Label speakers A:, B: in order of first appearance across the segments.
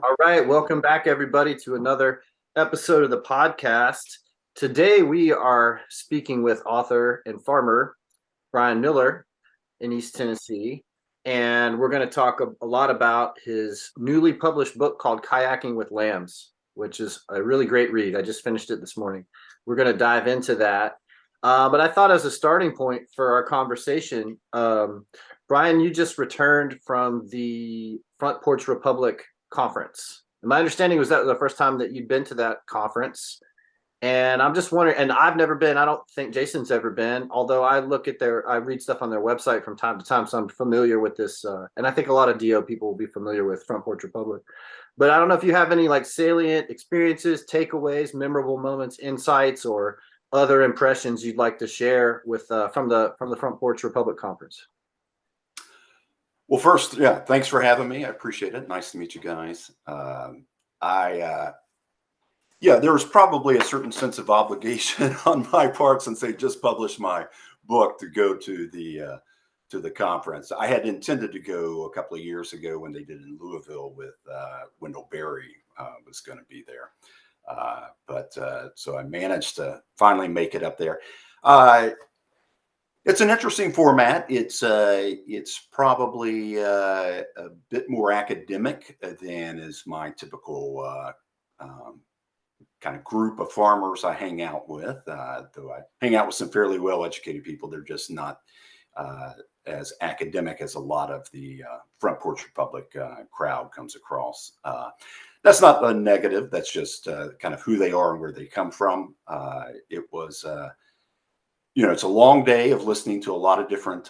A: All right, welcome back, everybody, to another episode of the podcast. Today, we are speaking with author and farmer Brian Miller in East Tennessee, and we're going to talk a lot about his newly published book called Kayaking with Lambs, which is a really great read. I just finished it this morning. We're going to dive into that. But I thought as a starting point for our conversation, Brian, you just returned from the Front Porch Republic conference. And my understanding was that the first time that you'd been to that conference. And I'm just wondering, and I've never been, I don't think Jason's ever been, although I read stuff on their website from time to time, so I'm familiar with this. And I think a lot of DO people will be familiar with Front Porch Republic. But I don't know if you have any like salient experiences, takeaways, memorable moments, insights, or other impressions you'd like to share with from the Front Porch Republic conference.
B: Well, first, yeah, thanks for having me. I appreciate it. Nice to meet you guys. There was probably a certain sense of obligation on my part since they just published my book to go to the conference. I had intended to go a couple of years ago when they did in Louisville with Wendell Berry was going to be there. So I managed to finally make it up there. It's an interesting format. It's probably a bit more academic than is my typical kind of group of farmers I hang out with. Though I hang out with some fairly well-educated people, they're just not as academic as a lot of the Front Porch Republic crowd comes across. That's not a negative. That's just kind of who they are and where they come from. It was. It's a long day of listening to a lot of different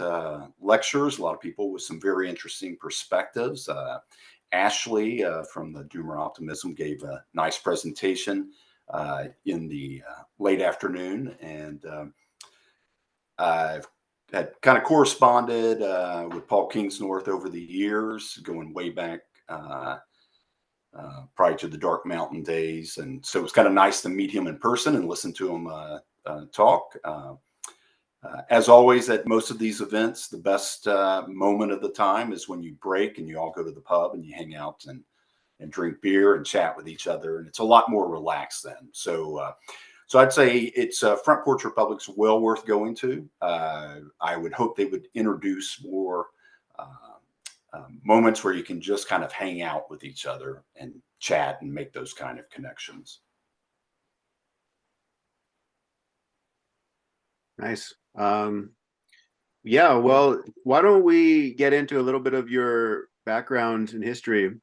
B: lectures, a lot of people with some very interesting perspectives. Ashley from the Doomer Optimism gave a nice presentation in the late afternoon. And I've had kind of corresponded with Paul Kingsnorth over the years, going way back prior to the Dark Mountain days. And so it was kind of nice to meet him in person and listen to him talk. As always, at most of these events, the best moment of the time is when you break and you all go to the pub and you hang out and drink beer and chat with each other. And it's a lot more relaxed then. So I'd say it's Front Porch Republic's well worth going to. I would hope they would introduce more moments where you can just kind of hang out with each other and chat and make those kind of connections.
C: Nice. Well, why don't we get into a little bit of your background and history,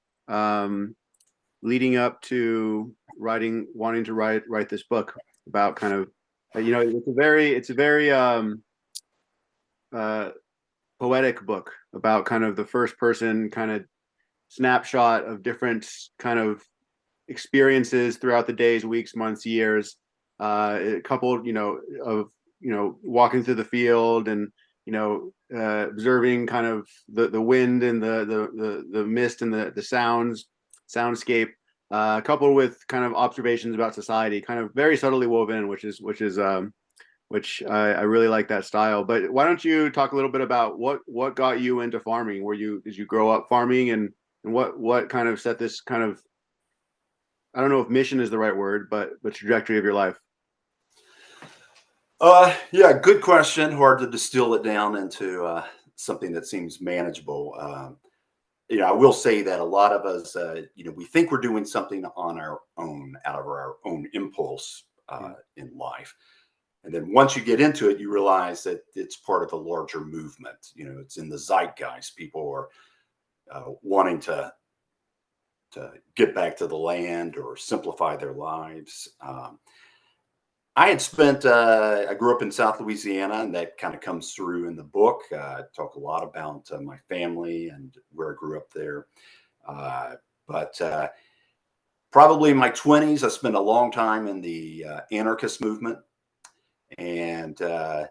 C: leading up to wanting to write this book about kind of, it's a very poetic book about kind of the first person kind of snapshot of different kind of experiences throughout the days, weeks, months, years, coupled, of walking through the field and observing kind of the wind and the mist and the soundscape, coupled with kind of observations about society, kind of very subtly woven, which I really like that style. But why don't you talk a little bit about what got you into farming? Did you grow up farming, and what kind of set this kind of, I don't know if mission is the right word, but trajectory of your life?
B: Good question. Hard to distill it down into something that seems manageable. I will say that a lot of us, we think we're doing something on our own, out of our own impulse in life. And then once you get into it, you realize that it's part of a larger movement. It's in the zeitgeist. People are wanting to get back to the land or simplify their lives. I grew up in South Louisiana, and that kind of comes through in the book. I talk a lot about my family and where I grew up there. But probably in my 20s, I spent a long time in the anarchist movement. And I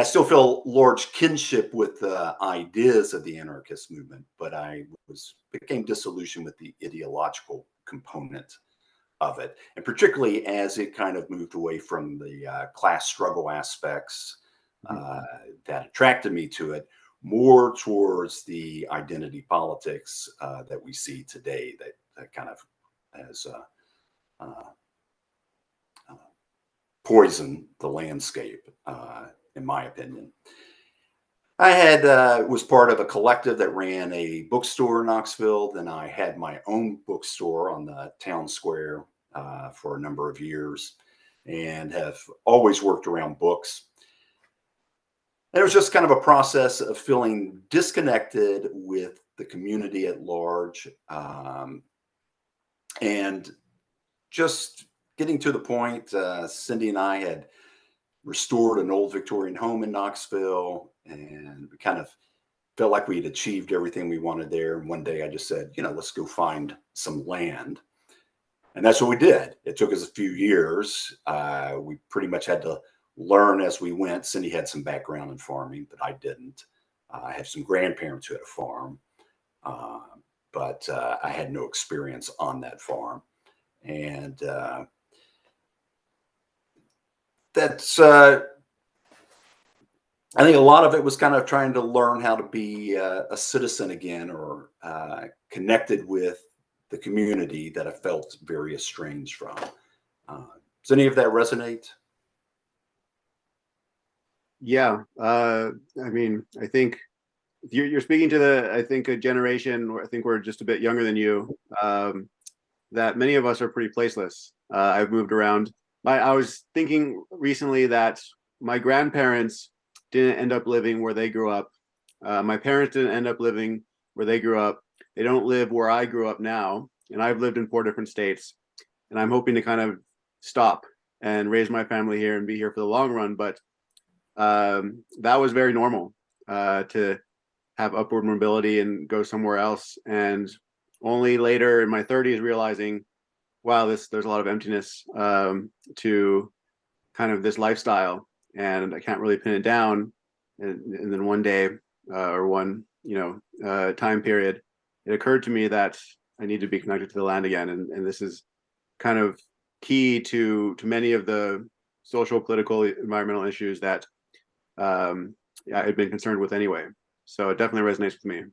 B: still feel large kinship with the ideas of the anarchist movement, but I became disillusioned with the ideological component of it, and particularly as it kind of moved away from the class struggle aspects that attracted me to it, more towards the identity politics that we see today, that that kind of has poisoned the landscape, in my opinion. I had was part of a collective that ran a bookstore in Knoxville. Then I had my own bookstore on the town square for a number of years, and have always worked around books. And it was just kind of a process of feeling disconnected with the community at large, and just getting to the point. Cindy and I had restored an old Victorian home in Knoxville, and we kind of felt like we had achieved everything we wanted there. And one day I just said, let's go find some land. And that's what we did. It took us a few years. We pretty much had to learn as we went. Cindy had some background in farming, but I didn't. I have some grandparents who had a farm, but I had no experience on that farm. And that's, I think a lot of it was kind of trying to learn how to be a citizen again, or connected with the community that I felt very estranged from. Does any of that resonate?
C: Yeah. I mean, I think you're speaking to I think a generation, I think we're just a bit younger than you, that many of us are pretty placeless. I've moved around. I was thinking recently that my grandparents didn't end up living where they grew up. My parents didn't end up living where they grew up. They don't live where I grew up now. And I've lived in 4 different states. And I'm hoping to kind of stop and raise my family here and be here for the long run. But that was very normal, to have upward mobility and go somewhere else. And only later in my 30s realizing, wow, there's a lot of emptiness to kind of this lifestyle, and I can't really pin it down. And then one day, or one time period, it occurred to me that I need to be connected to the land again, and this is kind of key to many of the social, political, environmental issues that I've been concerned with anyway. So it definitely resonates with me.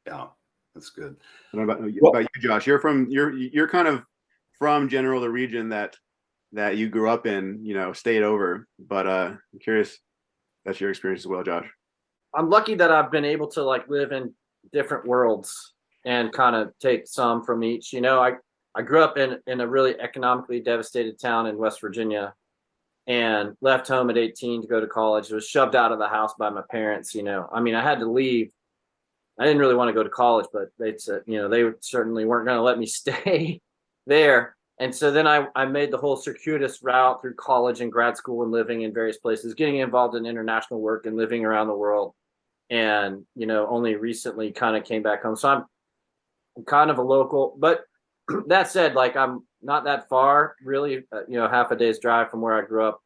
B: Yeah, that's good.
C: And about you, Josh? You're kind of from general the region that you grew up in, stayed over. But I'm curious, that's your experience as well, Josh.
A: I'm lucky that I've been able to live in different worlds and kind of take some from each. I grew up in a really economically devastated town in West Virginia, and left home at 18 to go to college. I was shoved out of the house by my parents. I mean, I had to leave. I didn't really want to go to college, but they said, they certainly weren't going to let me stay there. And so then I made the whole circuitous route through college and grad school and living in various places, getting involved in international work and living around the world. And, only recently kind of came back home. So I'm kind of a local, but that said, I'm not that far, really, half a day's drive from where I grew up.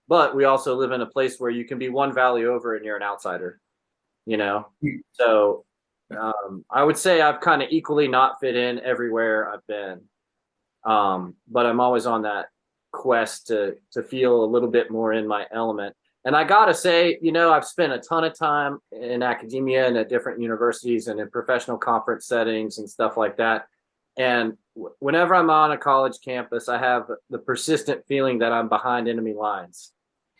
A: But we also live in a place where you can be one valley over and you're an outsider, So I would say I've kind of equally not fit in everywhere I've been. But I'm always on that quest to feel a little bit more in my element. And I got to say, I've spent a ton of time in academia and at different universities and in professional conference settings and stuff like that. And whenever I'm on a college campus, I have the persistent feeling that I'm behind enemy lines,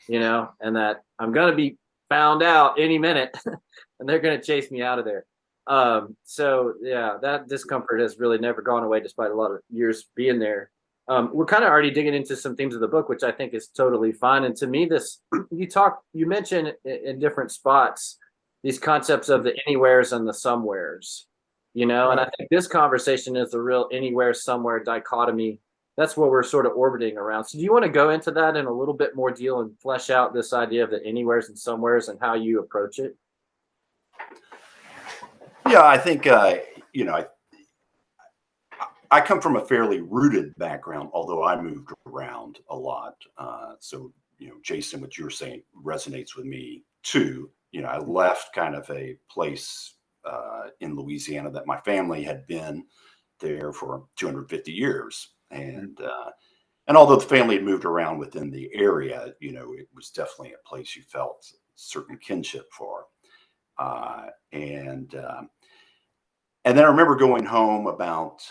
A: and that I'm going to be found out any minute and they're going to chase me out of there. So yeah, that discomfort has really never gone away despite a lot of years being there. We're kind of already digging into some themes of the book, which I think is totally fine. And to me, you mentioned in different spots, these concepts of the anywheres and the somewheres, and I think this conversation is the real anywhere, somewhere dichotomy. That's what we're sort of orbiting around. So do you want to go into that in a little bit more deal and flesh out this idea of the anywheres and somewheres and how you approach it?
B: Yeah, I think, I come from a fairly rooted background, although I moved around a lot. So, Jason, what you're saying resonates with me too. I left kind of a place in Louisiana that my family had been there for 250 years. And although the family had moved around within the area, it was definitely a place you felt certain kinship for. And then I remember going home about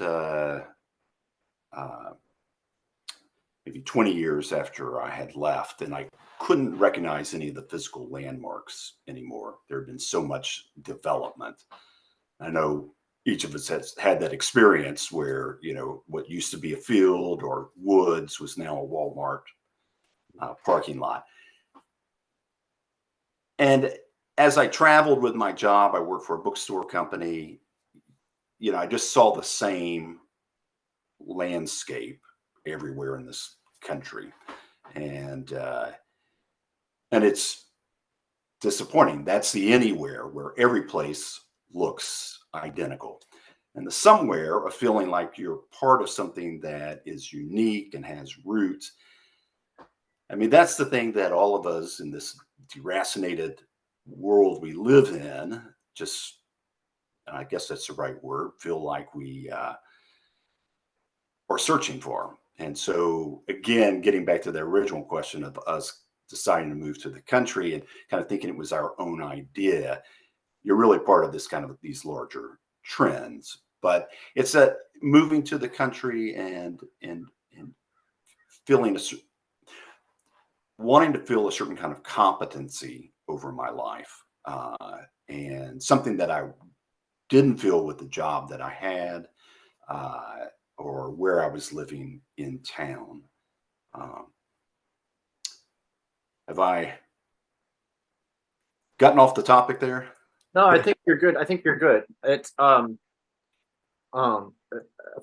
B: maybe 20 years after I had left, and I couldn't recognize any of the physical landmarks anymore. There had been so much development. I know each of us has had that experience where, what used to be a field or woods was now a Walmart parking lot. And as I traveled with my job, I worked for a bookstore company. I just saw the same landscape everywhere in this country, and it's disappointing. That's the anywhere, where every place looks identical, and the somewhere, a feeling like you're part of something that is unique and has roots. I mean, that's the thing that all of us in this deracinated world we live in, just, and I guess that's the right word, feel like we are searching for. And so, again, getting back to the original question of us deciding to move to the country and kind of thinking it was our own idea, you're really part of this kind of these larger trends. But it's that moving to the country and feeling wanting to feel a certain kind of competency over my life, and something that I didn't feel with the job that I had, or where I was living in town. Have I gotten off the topic there?
A: No, I think you're good. It's a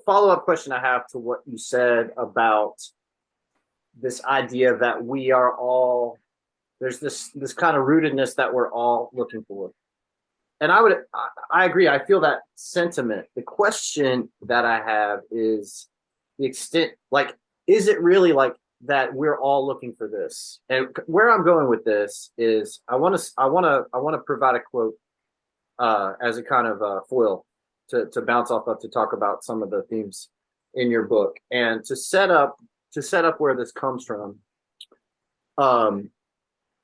A: follow-up question I have to what you said about this idea that we are all, there's this kind of rootedness that we're all looking for. And I agree. I feel that sentiment. The question that I have is the extent, like, is it really like that we're all looking for this? And where I'm going with this is I want to provide a quote as a kind of foil to bounce off of, to talk about some of the themes in your book, and to set up where this comes from.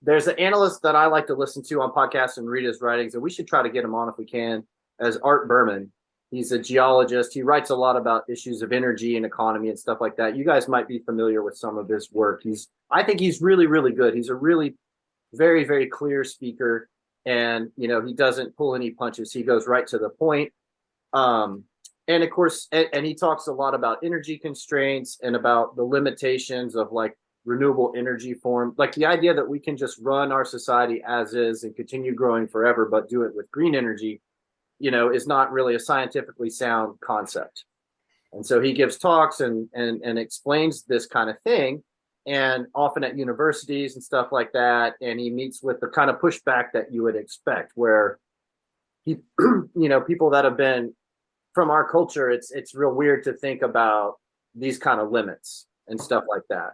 A: There's an analyst that I like to listen to on podcasts and read his writings, and we should try to get him on if we can, as Art Berman. He's a geologist. He writes a lot about issues of energy and economy and stuff like that. You guys might be familiar with some of his work. I think he's really, really good. He's a really very, very clear speaker, and he doesn't pull any punches. He goes right to the point. And of course, and he talks a lot about energy constraints and about the limitations of like renewable energy form, like the idea that we can just run our society as is and continue growing forever, but do it with green energy, is not really a scientifically sound concept. And so he gives talks and explains this kind of thing, and often at universities and stuff like that. And he meets with the kind of pushback that you would expect, where he, people that have been from our culture, it's real weird to think about these kind of limits and stuff like that.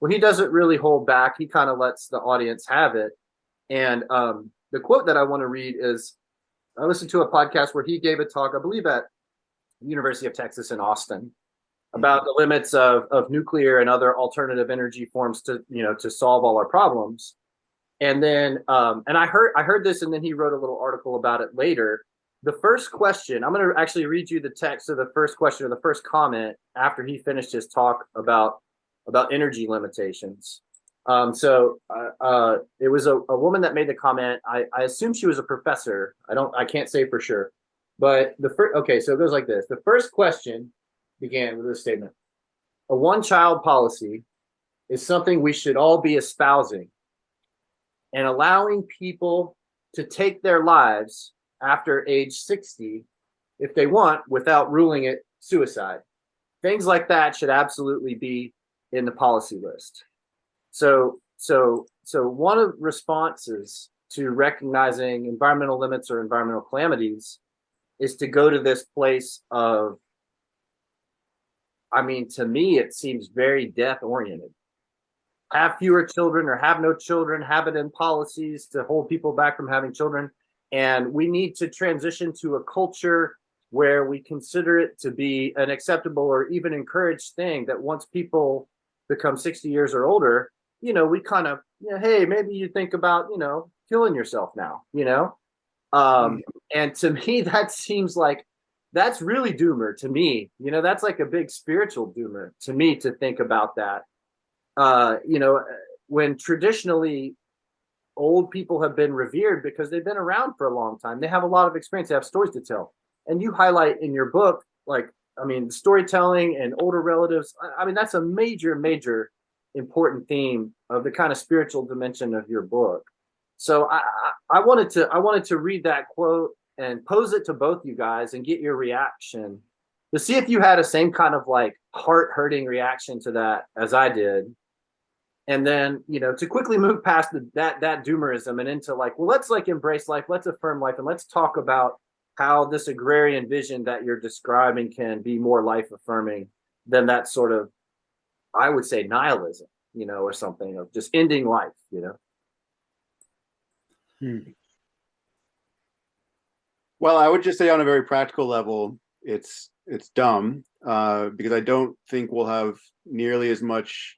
A: Well, he doesn't really hold back. He kind of lets the audience have it. And the quote that I want to read is, I listened to a podcast where he gave a talk, I believe at the University of Texas in Austin, about the limits of nuclear and other alternative energy forms to solve all our problems. And then and I heard this, and then he wrote a little article about it later. The first question, I'm going to actually read you the text of the first question, or the first comment, after he finished his talk about energy limitations. So it was a woman that made the comment. I assume she was a professor. I can't say for sure. But so it goes like this. The first question began with this statement: a one-child policy is something we should all be espousing, and allowing people to take their lives after age 60 if they want, without ruling it suicide. Things like that should absolutely be in the policy list. So one of the responses to recognizing environmental limits or environmental calamities is to go to this place of, to me, it seems very death oriented. Have fewer children or have no children, have it in policies to hold people back from having children. And we need to transition to a culture where we consider it to be an acceptable or even encouraged thing, that once people become 60 years or older, we kind of, hey, maybe you think about, killing yourself now, And to me, that seems like that's really doomer to me. That's like a big spiritual doomer to me to think about that. When traditionally old people have been revered because they've been around for a long time, they have a lot of experience, they have stories to tell. And you highlight in your book, like, I mean, storytelling and older relatives. I mean, that's a major, major important theme of the kind of spiritual dimension of your book. So I wanted to read that quote and pose it to both you guys and get your reaction to see if you had a same kind of like heart hurting reaction to that as I did. And then, to quickly move past that doomerism and into like, well, let's like embrace life, let's affirm life, and let's talk about how this agrarian vision that you're describing can be more life affirming than that sort of, I would say, nihilism, or something of just ending life.
C: Well, I would just say on a very practical level, it's dumb because I don't think we'll have nearly as much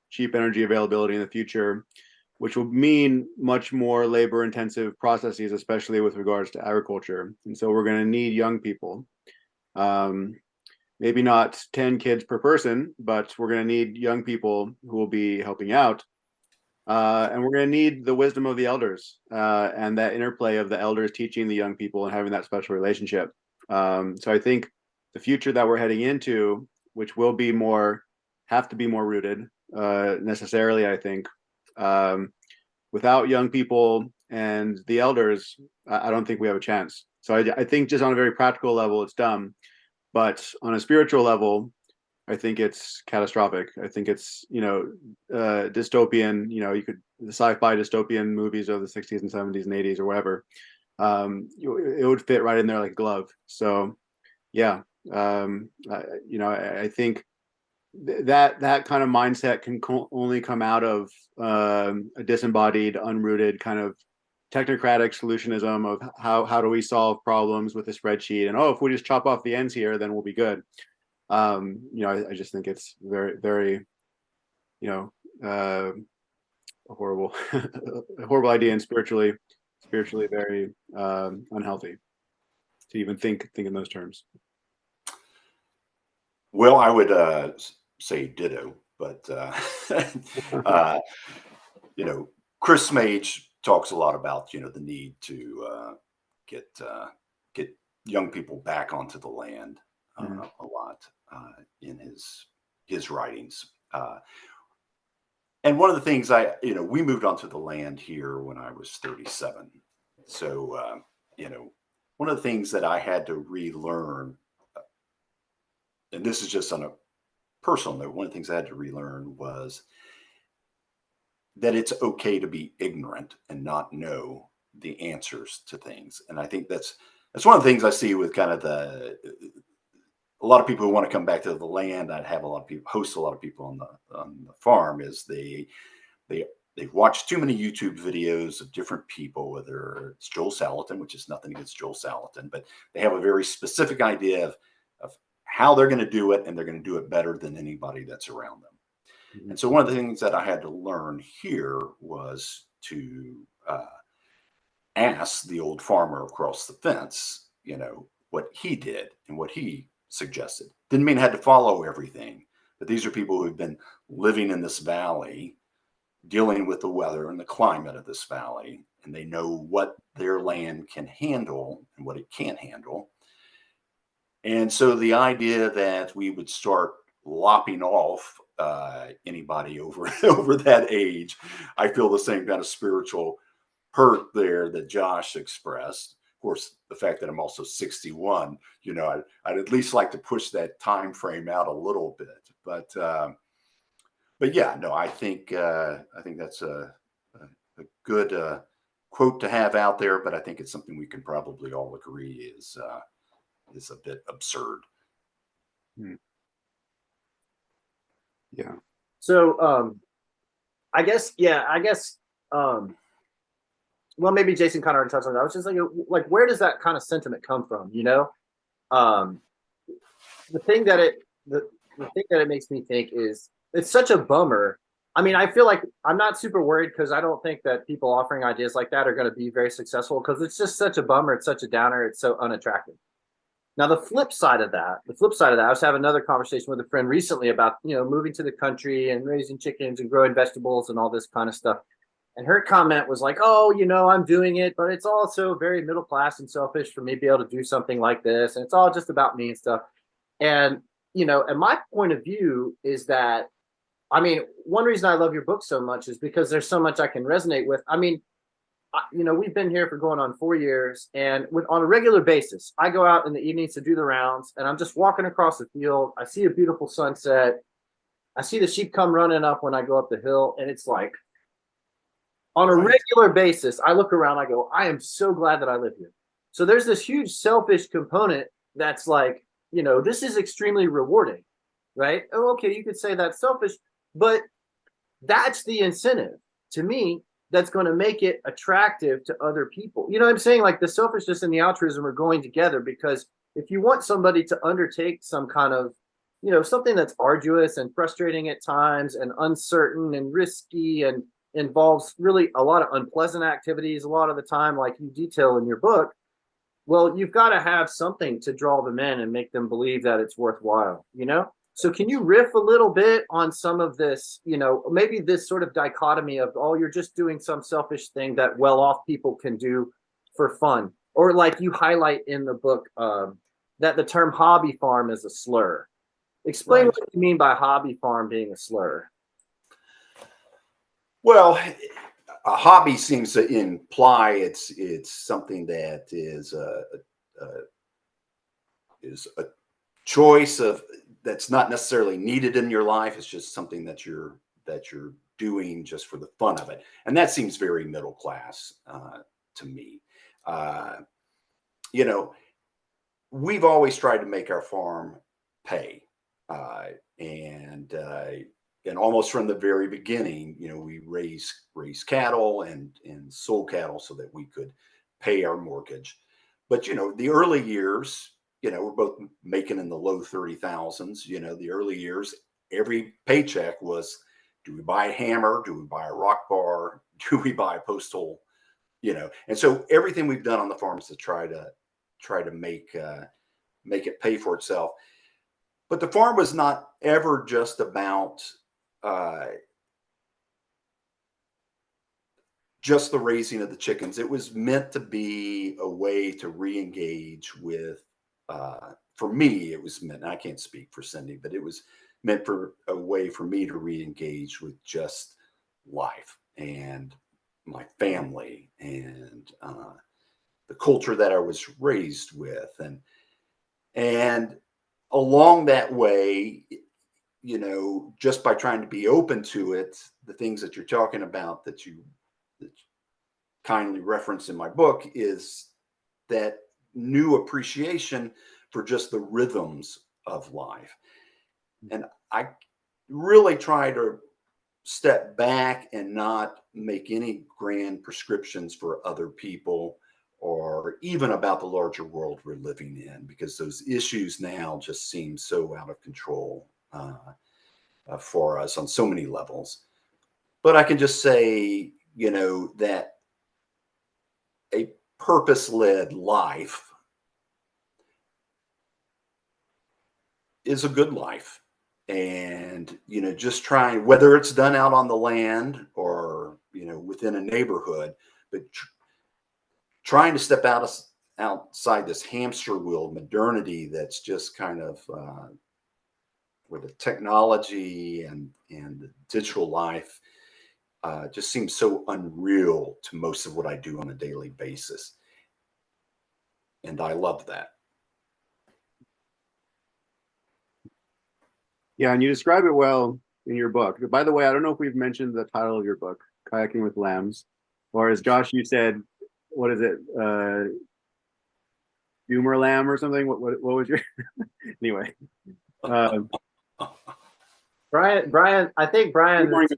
C: cheap energy availability in the future, which will mean much more labor intensive processes, especially with regards to agriculture. And so we're going to need young people. Maybe not 10 kids per person, but we're going to need young people who will be helping out. And we're going to need the wisdom of the elders and that interplay of the elders teaching the young people and having that special relationship. So I think the future that we're heading into, which will be have to be more rooted necessarily, I think, without young people and the elders, I don't think we have a chance. So I think just on a very practical level, it's dumb. But on a spiritual level, I think it's catastrophic. I think it's, dystopian, the sci-fi dystopian movies of the 60s and 70s and 80s or whatever. It would fit right in there like a glove. So, yeah, I think that kind of mindset can only come out of a disembodied, unrooted kind of technocratic solutionism of how do we solve problems with a spreadsheet, and if we just chop off the ends here, then we'll be good. I just think it's very, very, a horrible, a horrible idea, and spiritually very unhealthy to even think in those terms.
B: Well, I would say ditto, but Chris Mage talks a lot about the need to get young people back onto the land a lot in his writings. And one of the things we moved onto the land here when I was 37. So, one of the things that I had to relearn, and this is just on a personal note, one of the things I had to relearn was that it's okay to be ignorant and not know the answers to things. And I think that's one of the things I see with kind of a lot of people who want to come back to the land. I'd have a lot of people host a lot of people on the farm is they've watched too many YouTube videos of different people, whether it's Joel Salatin, which is nothing against Joel Salatin, but they have a very specific idea of how they're going to do it, and they're going to do it better than anybody that's around them. Mm-hmm. And so one of the things that I had to learn here was to ask the old farmer across the fence, what he did and what he suggested. Didn't mean I had to follow everything, but these are people who've been living in this valley, dealing with the weather and the climate of this valley, and they know what their land can handle and what it can't handle. And so the idea that we would start lopping off anybody over that age, I feel the same kind of spiritual hurt there that Josh expressed. Of course, the fact that I'm also 61, I'd at least like to push that time frame out a little bit. But yeah, no, I think that's a good quote to have out there. But I think it's something we can probably all agree is a bit absurd.
A: Yeah. So I guess well, maybe Jason kind of already touched on that. I was just like where does that kind of sentiment come from? The thing that it makes me think is it's such a bummer. I mean, I feel like I'm not super worried because I don't think that people offering ideas like that are going to be very successful because it's just such a bummer. It's such a downer. It's so unattractive. Now, the flip side of that, I was having another conversation with a friend recently about, moving to the country and raising chickens and growing vegetables and all this kind of stuff. And her comment was like, oh, I'm doing it, but it's also very middle class and selfish for me to be able to do something like this. And it's all just about me and stuff. And, and my point of view is that, I mean, one reason I love your book so much is because there's so much I can resonate with. I mean, we've been here for going on 4 years, and on a regular basis, I go out in the evenings to do the rounds, and I'm just walking across the field. I see a beautiful sunset. I see the sheep come running up when I go up the hill, and it's like, on a regular basis, I look around, I go, I am so glad that I live here. So there's this huge selfish component that's like, this is extremely rewarding, right? Oh, okay, you could say that's selfish, but that's the incentive to me that's going to make it attractive to other people. You know what I'm saying? Like the selfishness and the altruism are going together, because if you want somebody to undertake some kind of, something that's arduous and frustrating at times and uncertain and risky and involves really a lot of unpleasant activities a lot of the time, like you detail in your book, well, you've got to have something to draw them in and make them believe that it's worthwhile, So can you riff a little bit on some of this, maybe this sort of dichotomy of, oh, you're just doing some selfish thing that well-off people can do for fun? Or like you highlight in the book that the term hobby farm is a slur. Explain what you mean by hobby farm being a slur.
B: Well, a hobby seems to imply it's something that is a choice of that's not necessarily needed in your life. It's just something that you're doing just for the fun of it, and that seems very middle class to me. We've always tried to make our farm pay, and almost from the very beginning, we raised cattle and sold cattle so that we could pay our mortgage. But the early years, we're both making in the low 30,000s. The early years, every paycheck was, do we buy a hammer? Do we buy a rock bar? Do we buy a post hole? And so everything we've done on the farm is to try to make it pay for itself. But the farm was not ever just about just the raising of the chickens. It was meant to be a way to re-engage with, for me, it was meant, and I can't speak for Cindy, but it was meant for a way for me to re-engage with just life and my family and the culture that I was raised with. And along that way, just by trying to be open to it, the things that you're talking about that you kindly reference in my book is that new appreciation for just the rhythms of life. And I really try to step back and not make any grand prescriptions for other people or even about the larger world we're living in, because those issues now just seem so out of control for us on so many levels. But I can just say, that a purpose-led life is a good life. And, just trying, whether it's done out on the land or, within a neighborhood, but trying to step outside this hamster wheel of modernity that's just kind of where the technology and the digital life just seems so unreal to most of what I do on a daily basis. And I love that.
C: Yeah, and you describe it well in your book. By the way, I don't know if we've mentioned the title of your book, Kayaking with Lambs, or as Josh, you said, what is it? Doomer Lamb or something? What was your anyway?
A: Brian, I think Brian
C: Doomering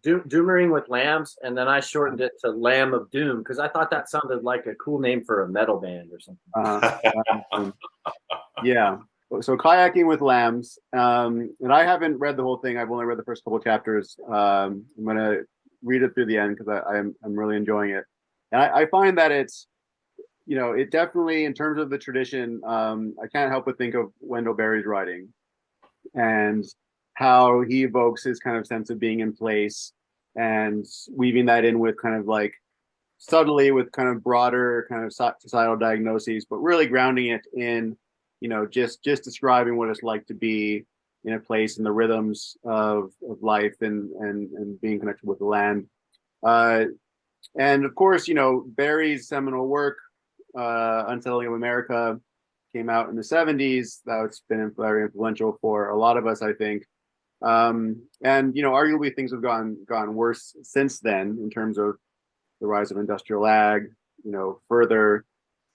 A: Doomering with Lambs, and then I shortened it to Lamb of Doom because I thought that sounded like a cool name for a metal band or something.
C: Yeah. So Kayaking with Lambs, and I haven't read the whole thing. I've only read the first couple of chapters. I'm gonna read it through the end because I'm really enjoying it, and I find that it's it definitely, in terms of the tradition, I can't help but think of Wendell Berry's writing and how he evokes his kind of sense of being in place and weaving that in with kind of like subtly with kind of broader kind of societal diagnoses, but really grounding it in, just describing what it's like to be in a place and the rhythms of life and being connected with the land. And of course, Barry's seminal work, Unsettling of America, came out in the 70s. That's been very influential for a lot of us, I think. And arguably things have gone worse since then in terms of the rise of industrial ag, further,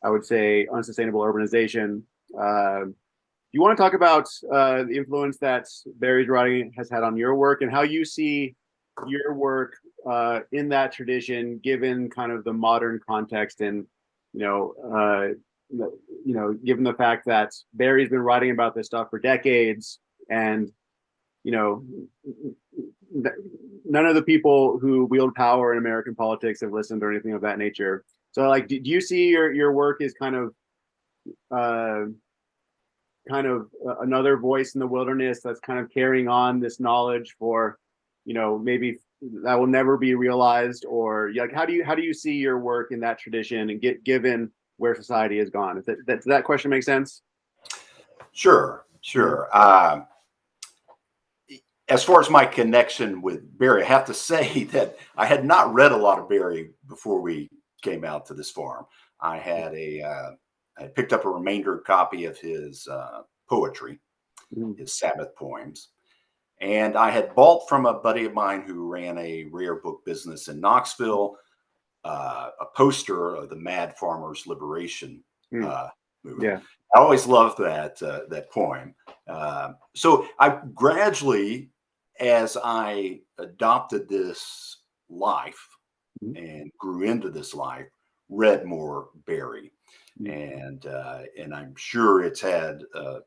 C: I would say, unsustainable urbanization. You want to talk about the influence that Barry's writing has had on your work and how you see your work in that tradition, given kind of the modern context and, given the fact that Barry's been writing about this stuff for decades and, none of the people who wield power in American politics have listened or anything of that nature. So, like, do you see your work as kind of another voice in the wilderness that's kind of carrying on this knowledge for, maybe that will never be realized, or like, how do you see your work in that tradition and given where society has gone? Does that question make sense?
B: Sure. As far as my connection with Barry, I have to say that I had not read a lot of Barry before we came out to this farm. I picked up a remainder copy of his poetry, his Sabbath poems, and I had bought from a buddy of mine who ran a rare book business in Knoxville a poster of the Mad Farmers Liberation movement.
C: Yeah.
B: I always loved that poem. So I gradually, as I adopted this life and grew into this life, read more Barry, and I'm sure it's had a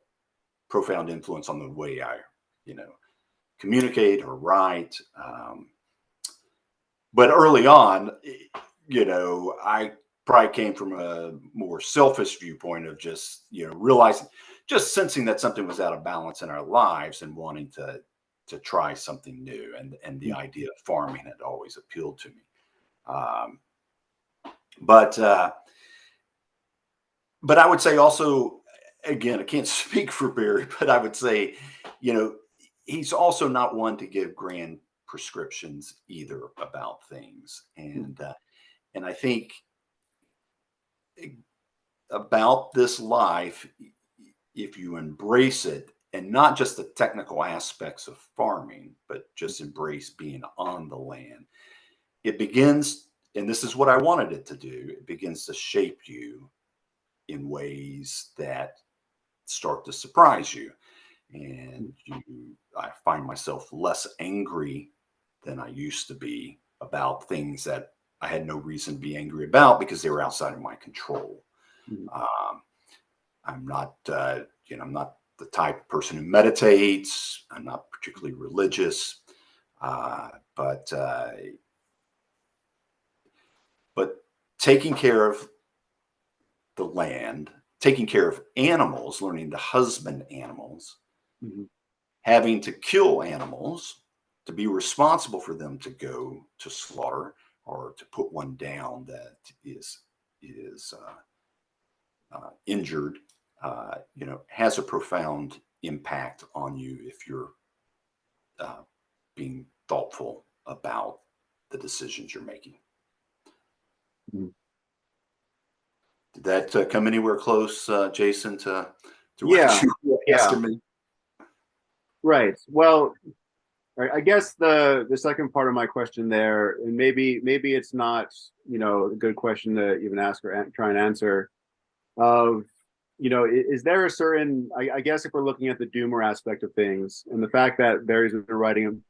B: profound influence on the way I, communicate or write. But early on, I probably came from a more selfish viewpoint of just, realizing, just sensing that something was out of balance in our lives and wanting to try something new. And the idea of farming had always appealed to me. But I would say also, again, I can't speak for Barry, but I would say, he's also not one to give grand prescriptions either about things. And I think about this life, if you embrace it, and not just the technical aspects of farming, but just embrace being on the land, it begins, and this is what I wanted it to do, it begins to shape you in ways that start to surprise you. And I find myself less angry than I used to be about things that I had no reason to be angry about because they were outside of my control. I'm not, I'm not the type of person who meditates. I'm not particularly religious, but taking care of the land, taking care of animals, learning to husband animals, having to kill animals, to be responsible for them to go to slaughter or to put one down that is injured, has a profound impact on you if you're being thoughtful about the decisions you're making. Did that come anywhere close, Jason, to what you were asking me?
C: Right. Well, I guess the second part of my question there, and maybe it's not, a good question to even ask or try and answer, of, is there a certain, I guess if we're looking at the doomer aspect of things and the fact that Barry's been writing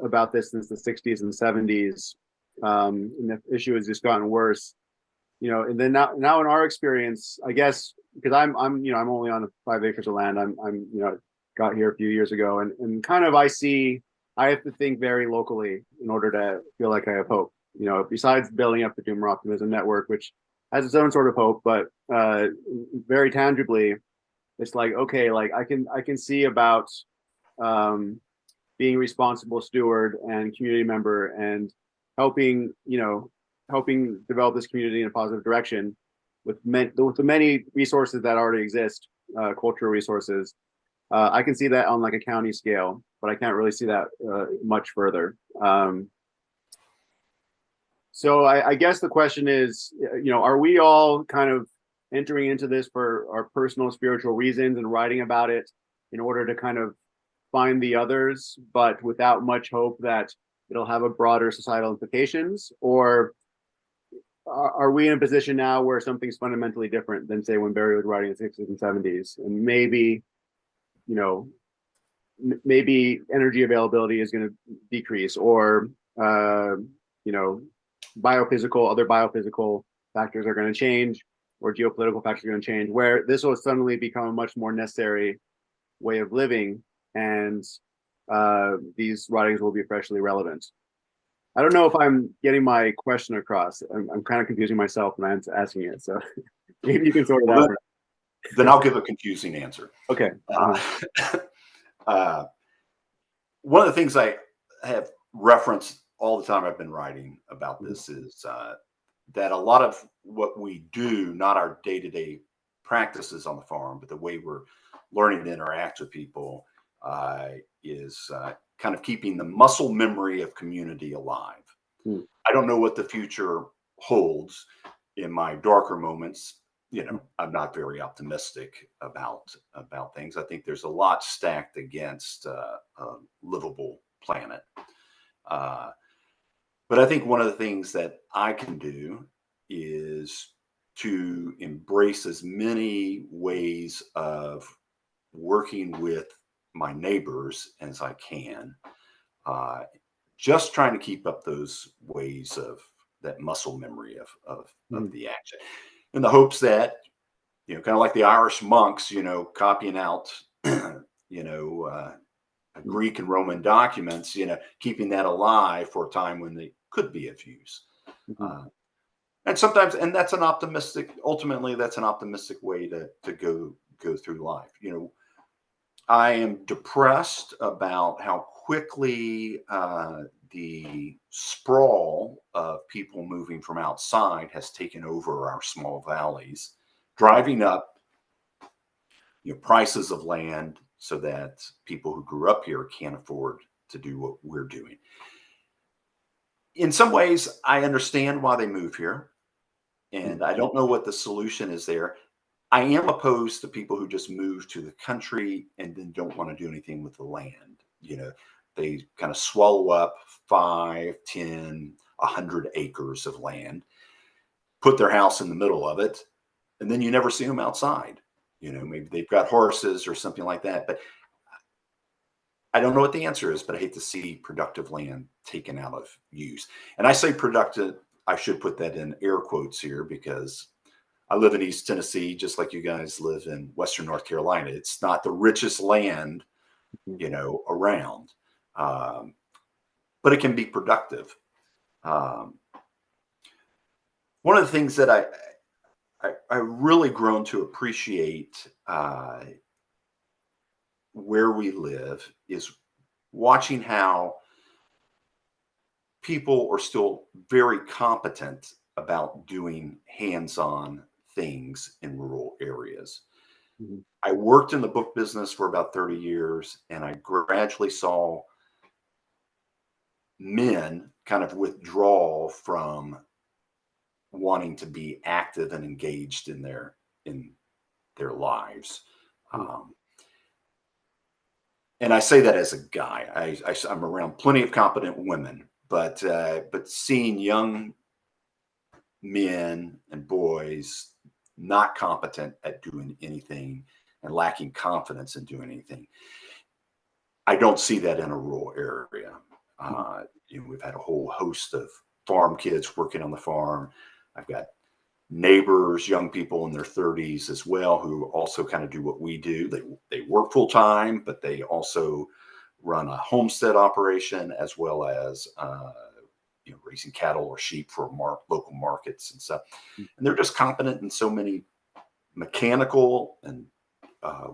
C: about this since the 60s and 70s, and the issue has just gotten worse, and then now in our experience, I guess, because I'm only on 5 acres of land. I'm got here a few years ago, and kind of I have to think very locally in order to feel like I have hope. Besides building up the Doomer Optimism Network, which has its own sort of hope, but very tangibly, it's like, okay, like I can see about um, being a responsible steward and community member and helping, helping develop this community in a positive direction with the many resources that already exist, cultural resources. I can see that on like a county scale, but I can't really see that much further. So I guess the question is, are we all kind of entering into this for our personal spiritual reasons and writing about it in order to kind of find the others, but without much hope that it'll have a broader societal implications? Or are we in a position now where something's fundamentally different than, say, when Barry was writing in the 60s and 70s? And maybe, you know, maybe energy availability is going to decrease, or, other biophysical factors are going to change, or geopolitical factors are going to change, where this will suddenly become a much more necessary way of living, and these writings will be freshly relevant. I don't know if I'm getting my question across. I'm kind of confusing myself when I'm asking it, so maybe you can sort it out.
B: Then I'll give a confusing answer.
C: Okay.
B: One of the things I have referenced all the time I've been writing about this is that a lot of what we do, not our day-to-day practices on the farm, but the way we're learning to interact with people, is kind of keeping the muscle memory of community alive. I don't know what the future holds. In my darker moments, I'm not very optimistic about things. I think there's a lot stacked against a livable planet. But I think one of the things that I can do is to embrace as many ways of working with my neighbors as I can, just trying to keep up those ways of that muscle memory of the action, in the hopes that, kind of like the Irish monks, copying out, Greek and Roman documents, keeping that alive for a time when they could be of use. And sometimes, and that's ultimately that's an optimistic way to go through life. I am depressed about how quickly the sprawl of people moving from outside has taken over our small valleys, driving up prices of land so that people who grew up here can't afford to do what we're doing. In some ways, I understand why they move here, and I don't know what the solution is there. I am opposed to people who just move to the country and then don't want to do anything with the land. They kind of swallow up 5, 10, 100 acres of land, put their house in the middle of it, and then you never see them outside. Maybe they've got horses or something like that. But I don't know what the answer is, but I hate to see productive land taken out of use. And I say productive, I should put that in air quotes here, because I live in East Tennessee, just like you guys live in Western North Carolina. It's not the richest land, around, but it can be productive. One of the things that I really grown to appreciate where we live is watching how people are still very competent about doing hands-on things in rural areas. I worked in the book business for about 30 years, and I gradually saw men kind of withdraw from wanting to be active and engaged in their lives. And I say that as a guy. I'm around plenty of competent women, but seeing young men and boys not competent at doing anything and lacking confidence in doing anything, I don't see that in a rural area. We've had a whole host of farm kids working on the farm. I've got neighbors, young people in their 30s as well, who also kind of do what we do. They work full time, but they also run a homestead operation, as well as raising cattle or sheep for local markets and stuff. And they're just competent in so many mechanical and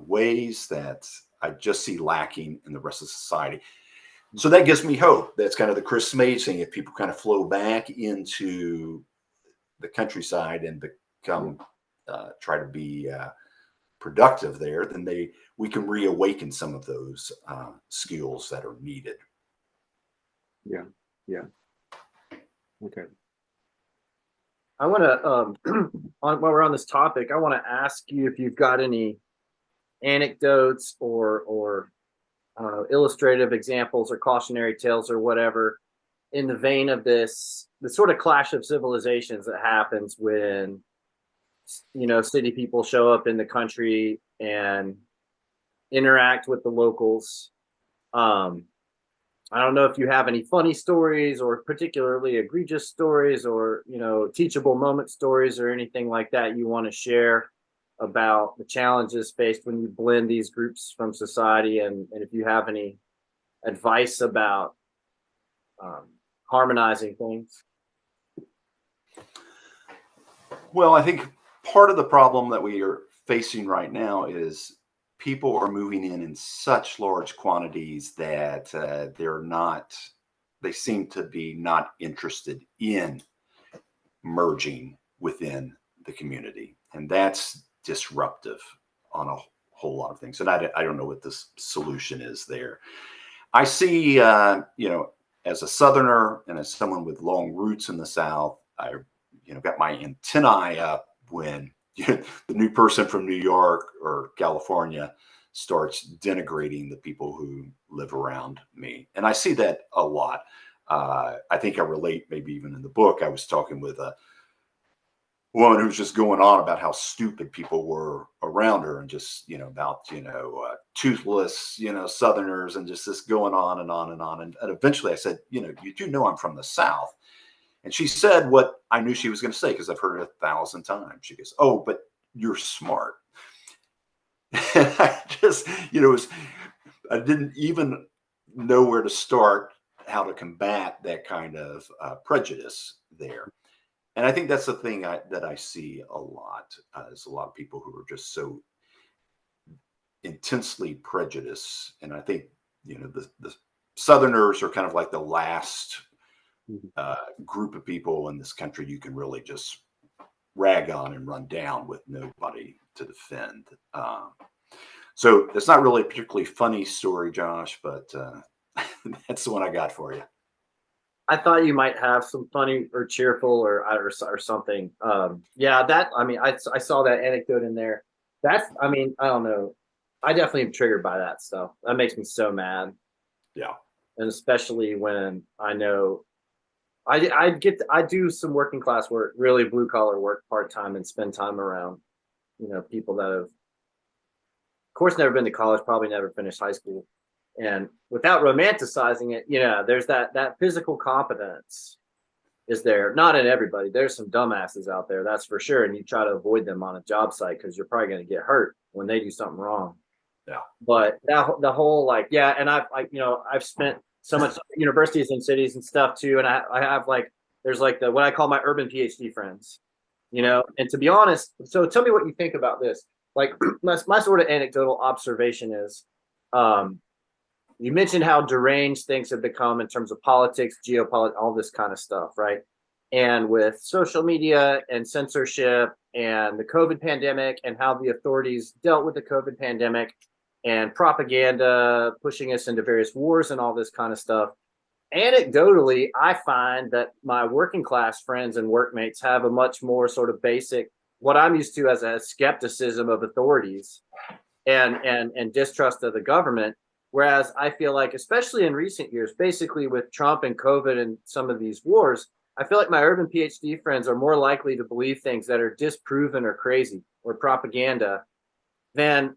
B: ways that I just see lacking in the rest of society. So that gives me hope. That's kind of the Chris Smade thing. If people kind of flow back into the countryside and become try to be productive there, then we can reawaken some of those skills that are needed.
C: Yeah. Okay.
A: I want to, while we're on this topic, I want to ask you if you've got any anecdotes or I don't know, illustrative examples or cautionary tales or whatever in the vein of the sort of clash of civilizations that happens when, city people show up in the country and interact with the locals. I don't know if you have any funny stories or particularly egregious stories or, teachable moment stories or anything like that you want to share about the challenges faced when you blend these groups from society, and if you have any advice about harmonizing things.
B: Well, I think part of the problem that we are facing right now is people are moving in such large quantities that they seem to be not interested in merging within the community. And that's disruptive on a whole lot of things. And I don't know what the solution is there. I see, as a Southerner and as someone with long roots in the South, I, got my antennae up when the new person from New York or California starts denigrating the people who live around me. And I see that a lot. I think I relate, maybe even in the book, I was talking with a woman who was just going on about how stupid people were around her and just, about, toothless, Southerners and just this going on and on and on. And eventually I said, you do know I'm from the South. And she said what I knew she was going to say, because I've heard it 1,000 times. She goes, "Oh, but you're smart." And I just, I didn't even know where to start, how to combat that kind of prejudice there. And I think that's the thing that I see a lot. Is a lot of people who are just so intensely prejudiced. And I think, the Southerners are kind of like the last group of people in this country you can really just rag on and run down with nobody to defend. So it's not really a particularly funny story, Josh, but that's the one I got for you.
A: I thought you might have some funny or cheerful or something. I saw that anecdote in there. I don't know. I definitely am triggered by that stuff. That makes me so mad.
B: Yeah.
A: And especially when I know I do some working class work, really blue collar work part-time, and spend time around, people that have, of course, never been to college, probably never finished high school. And without romanticizing it, there's that physical competence is there. Not in everybody. There's some dumbasses out there, that's for sure. And you try to avoid them on a job site because you're probably going to get hurt when they do something wrong.
B: Yeah.
A: But the whole and I've spent so much universities and cities and stuff too. And I have there's what I call my urban PhD friends, and to be honest, so tell me what you think about this. My sort of anecdotal observation is, you mentioned how deranged things have become in terms of politics, geopolitics, all this kind of stuff, right? And with social media and censorship and the COVID pandemic and how the authorities dealt with the COVID pandemic and propaganda pushing us into various wars and all this kind of stuff. Anecdotally, I find that my working class friends and workmates have a much more sort of basic, what I'm used to as a skepticism of authorities and distrust of the government. Whereas I feel like, especially in recent years, basically with Trump and COVID and some of these wars, I feel like my urban PhD friends are more likely to believe things that are disproven or crazy or propaganda than,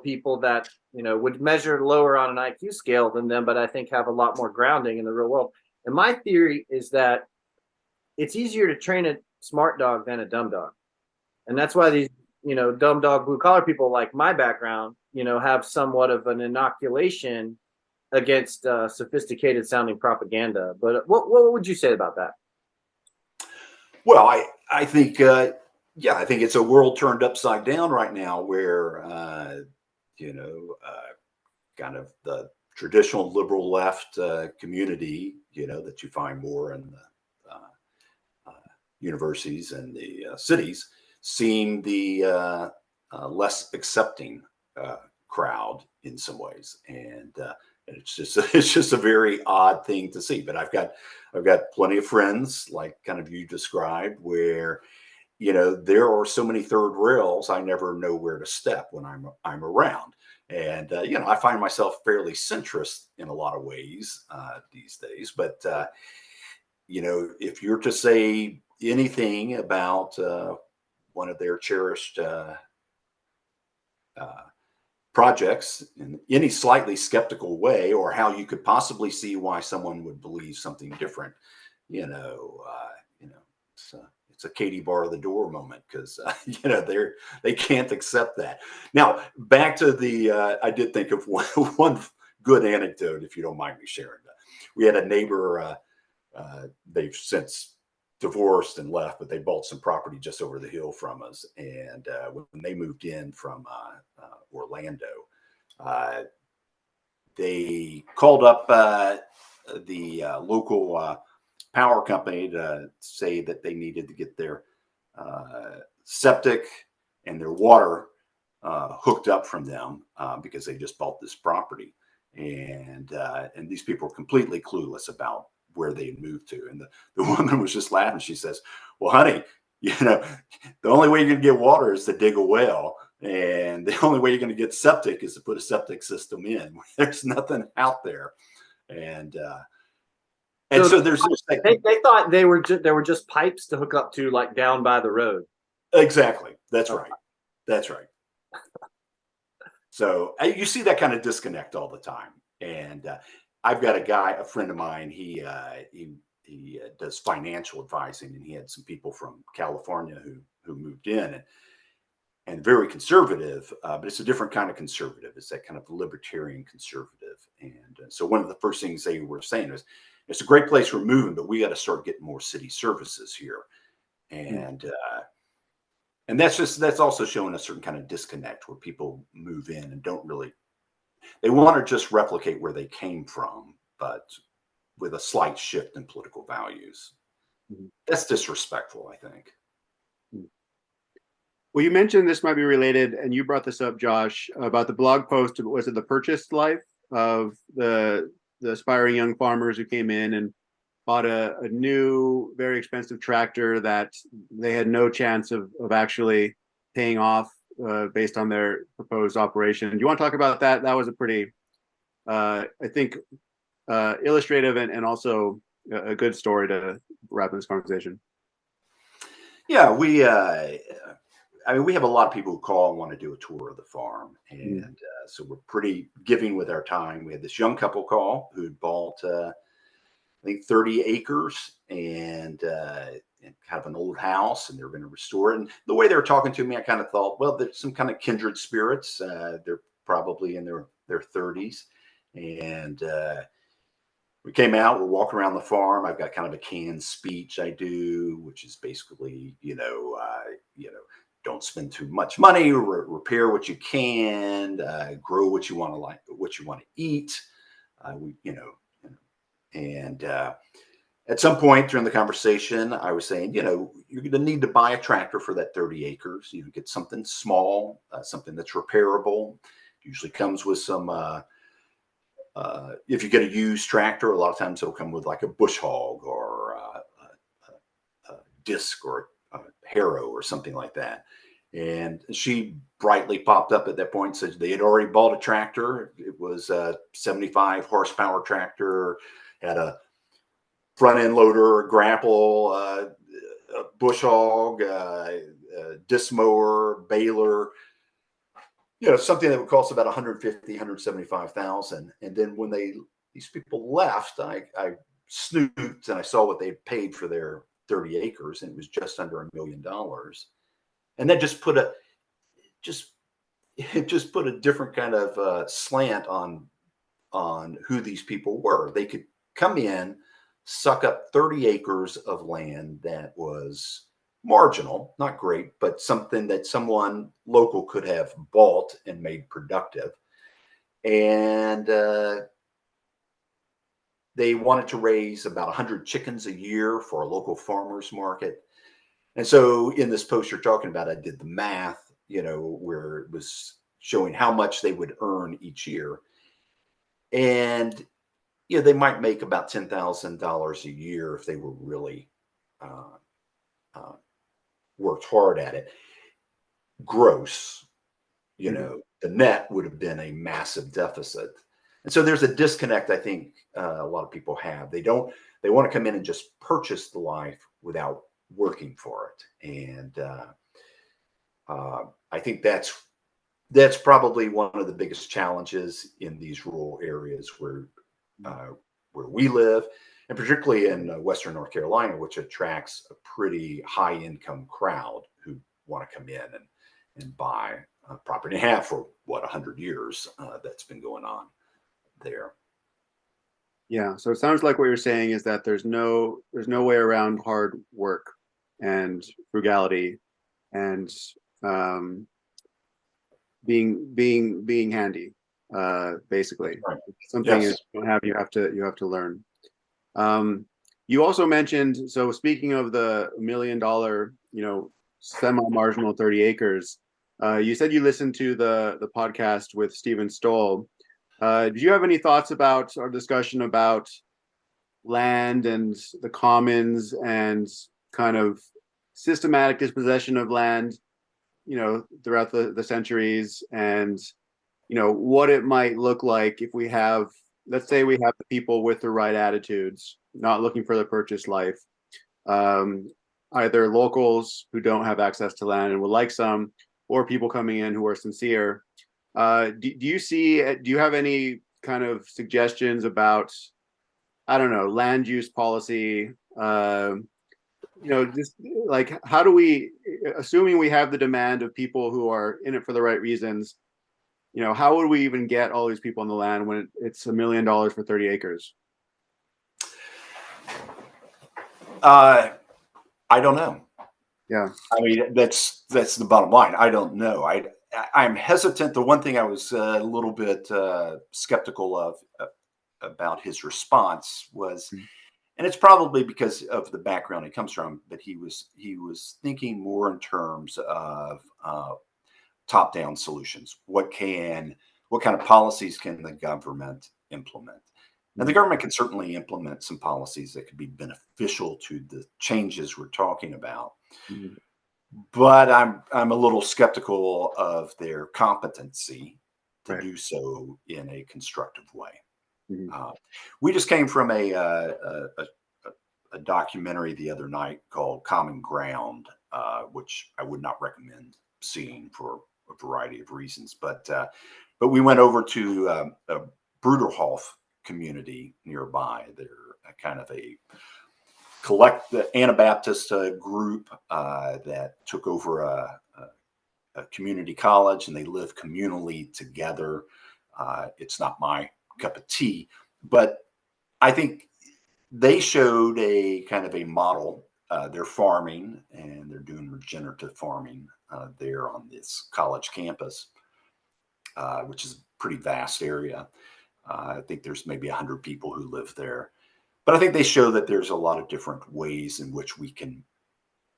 A: people that, would measure lower on an IQ scale than them, but I think have a lot more grounding in the real world. And my theory is that it's easier to train a smart dog than a dumb dog. And that's why these, dumb dog blue collar people like my background, have somewhat of an inoculation against sophisticated sounding propaganda. But what would you say about that?
B: Well, I think yeah, I think it's a world turned upside down right now, where you know, kind of the traditional liberal left community, that you find more in the universities and the cities, seem the less accepting crowd in some ways, and it's just it's just a very odd thing to see. But I've got plenty of friends, like kind of you described, where there are so many third rails, I never know where to step when I'm around. And I find myself fairly centrist in a lot of ways these days. But if you're to say anything about one of their cherished uh, projects in any slightly skeptical way, or how you could possibly see why someone would believe something different, you know, uh, you know, it's a Katie bar the door moment, because they can't accept that. Now, back to the I did think of one good anecdote, if you don't mind me sharing. We had a neighbor. They've since divorced and left, but they bought some property just over the hill from us. And when they moved in from Orlando, uh, they called up the local power company to say that they needed to get their septic and their water hooked up from them, because they just bought this property, and these people were completely clueless about where they had moved to. And the woman was just laughing. She says, "Well, honey, the only way you're going to get water is to dig a well. And the only way you're going to get septic is to put a septic system in. There's nothing out there." And
A: So
B: so there's this, like,
A: they thought there were just pipes to hook up to, like down by the road.
B: exactly. That's
A: Oh,
B: right. That's right. So you see that kind of disconnect all the time. And I've got a friend of mine. He does financial advising, and he had some people from California who moved in, and very conservative, but it's a different kind of conservative. It's that kind of libertarian conservative. And so one of the first things they were saying is, it's a great place we're moving, but we got to start getting more city services here. And that's also showing a certain kind of disconnect, where people move in and don't really, they want to just replicate where they came from, but with a slight shift in political values.
A: Mhm.
B: That's disrespectful, I think.
C: Well, you mentioned this might be related, and you brought this up, Josh, about the blog post. Was it the purchased life of the aspiring young farmers who came in and bought a new, very expensive tractor that they had no chance of actually paying off based on their proposed operation? Do you want to talk about that? That was a pretty, I think, illustrative and also a good story to wrap in this conversation.
B: Yeah, I mean, we have a lot of people who call and want to do a tour of the farm, and so we're pretty giving with our time. We had this young couple call who bought, I think, 30 acres and kind of an old house, and they're going to restore it. And the way they were talking to me, I kind of thought, well, there's some kind of kindred spirits. They're probably in their 30s, and we came out, we're walking around the farm. I've got kind of a canned speech I do, which is basically, don't spend too much money, repair what you can, grow what you want to like, what you want to eat. And at some point during the conversation, I was saying, you're going to need to buy a tractor for that 30 acres. Get something small, something that's repairable. Usually comes with some, if you get a used tractor, a lot of times it'll come with like a bush hog or a disc or a harrow or something like that. And she brightly popped up at that point and said they had already bought a tractor. It was a 75 horsepower tractor, had a front end loader, a grapple, a bush hog, a disc mower, baler, something that would cost about 150, 175,000. And then when these people left, I snooped and I saw what they paid for their 30 acres, and it was just under $1 million. And that just put it just put a different kind of slant on on who these people were. They could come in, suck up 30 acres of land that was marginal, not great, but something that someone local could have bought and made productive. And they wanted to raise about 100 chickens a year for a local farmers market. And so in this post you're talking about, I did the math, where it was showing how much they would earn each year. And they might make about $10,000 a year if they were really worked hard at it. Gross, the net would have been a massive deficit. And so there's a disconnect I think a lot of people have. They want to come in and just purchase the life without working for it. And I think that's probably one of the biggest challenges in these rural areas where we live, and particularly in Western North Carolina, which attracts a pretty high income crowd who want to come in and buy property and have for 100 years that's been going on there.
C: Yeah. So it sounds like what you're saying is that there's no way around hard work and frugality and being handy, basically.
B: Right.
C: Something
B: Yes.
C: you don't have, you have to learn. You also mentioned, so speaking of the $1 million, semi-marginal 30 acres, you said you listened to the podcast with Stephen Stoll. Did you have any thoughts about our discussion about land and the commons and kind of systematic dispossession of land, throughout the centuries, and what it might look like if we have, let's say we have the people with the right attitudes, not looking for the purchased life, either locals who don't have access to land and would like some, or people coming in who are sincere. Do you have any kind of suggestions about, I don't know, land use policy? Just like, how do we, assuming we have the demand of people who are in it for the right reasons, how would we even get all these people on the land when it's $1 million for 30 acres?
B: I don't know.
C: Yeah.
B: I mean, that's the bottom line. I don't know. I'm hesitant. The one thing I was a little bit skeptical of about his response was, and it's probably because of the background he comes from, but he was thinking more in terms of top-down solutions. What kind of policies can the government implement? Now, the government can certainly implement some policies that could be beneficial to the changes we're talking about.
C: Mm-hmm.
B: But I'm a little skeptical of their competency to
C: Right.
B: do so in a constructive way.
C: Mm-hmm.
B: We just came from a documentary the other night called Common Ground, which I would not recommend seeing for a variety of reasons. But we went over to a Bruderhof community nearby. They're kind of a the Anabaptist group that took over a community college, and they live communally together. It's not my cup of tea, but I think they showed a kind of a model. They're farming, and they're doing regenerative farming there on this college campus, which is a pretty vast area. I think there's maybe 100 people who live there. But I think they show that there's a lot of different ways in which we can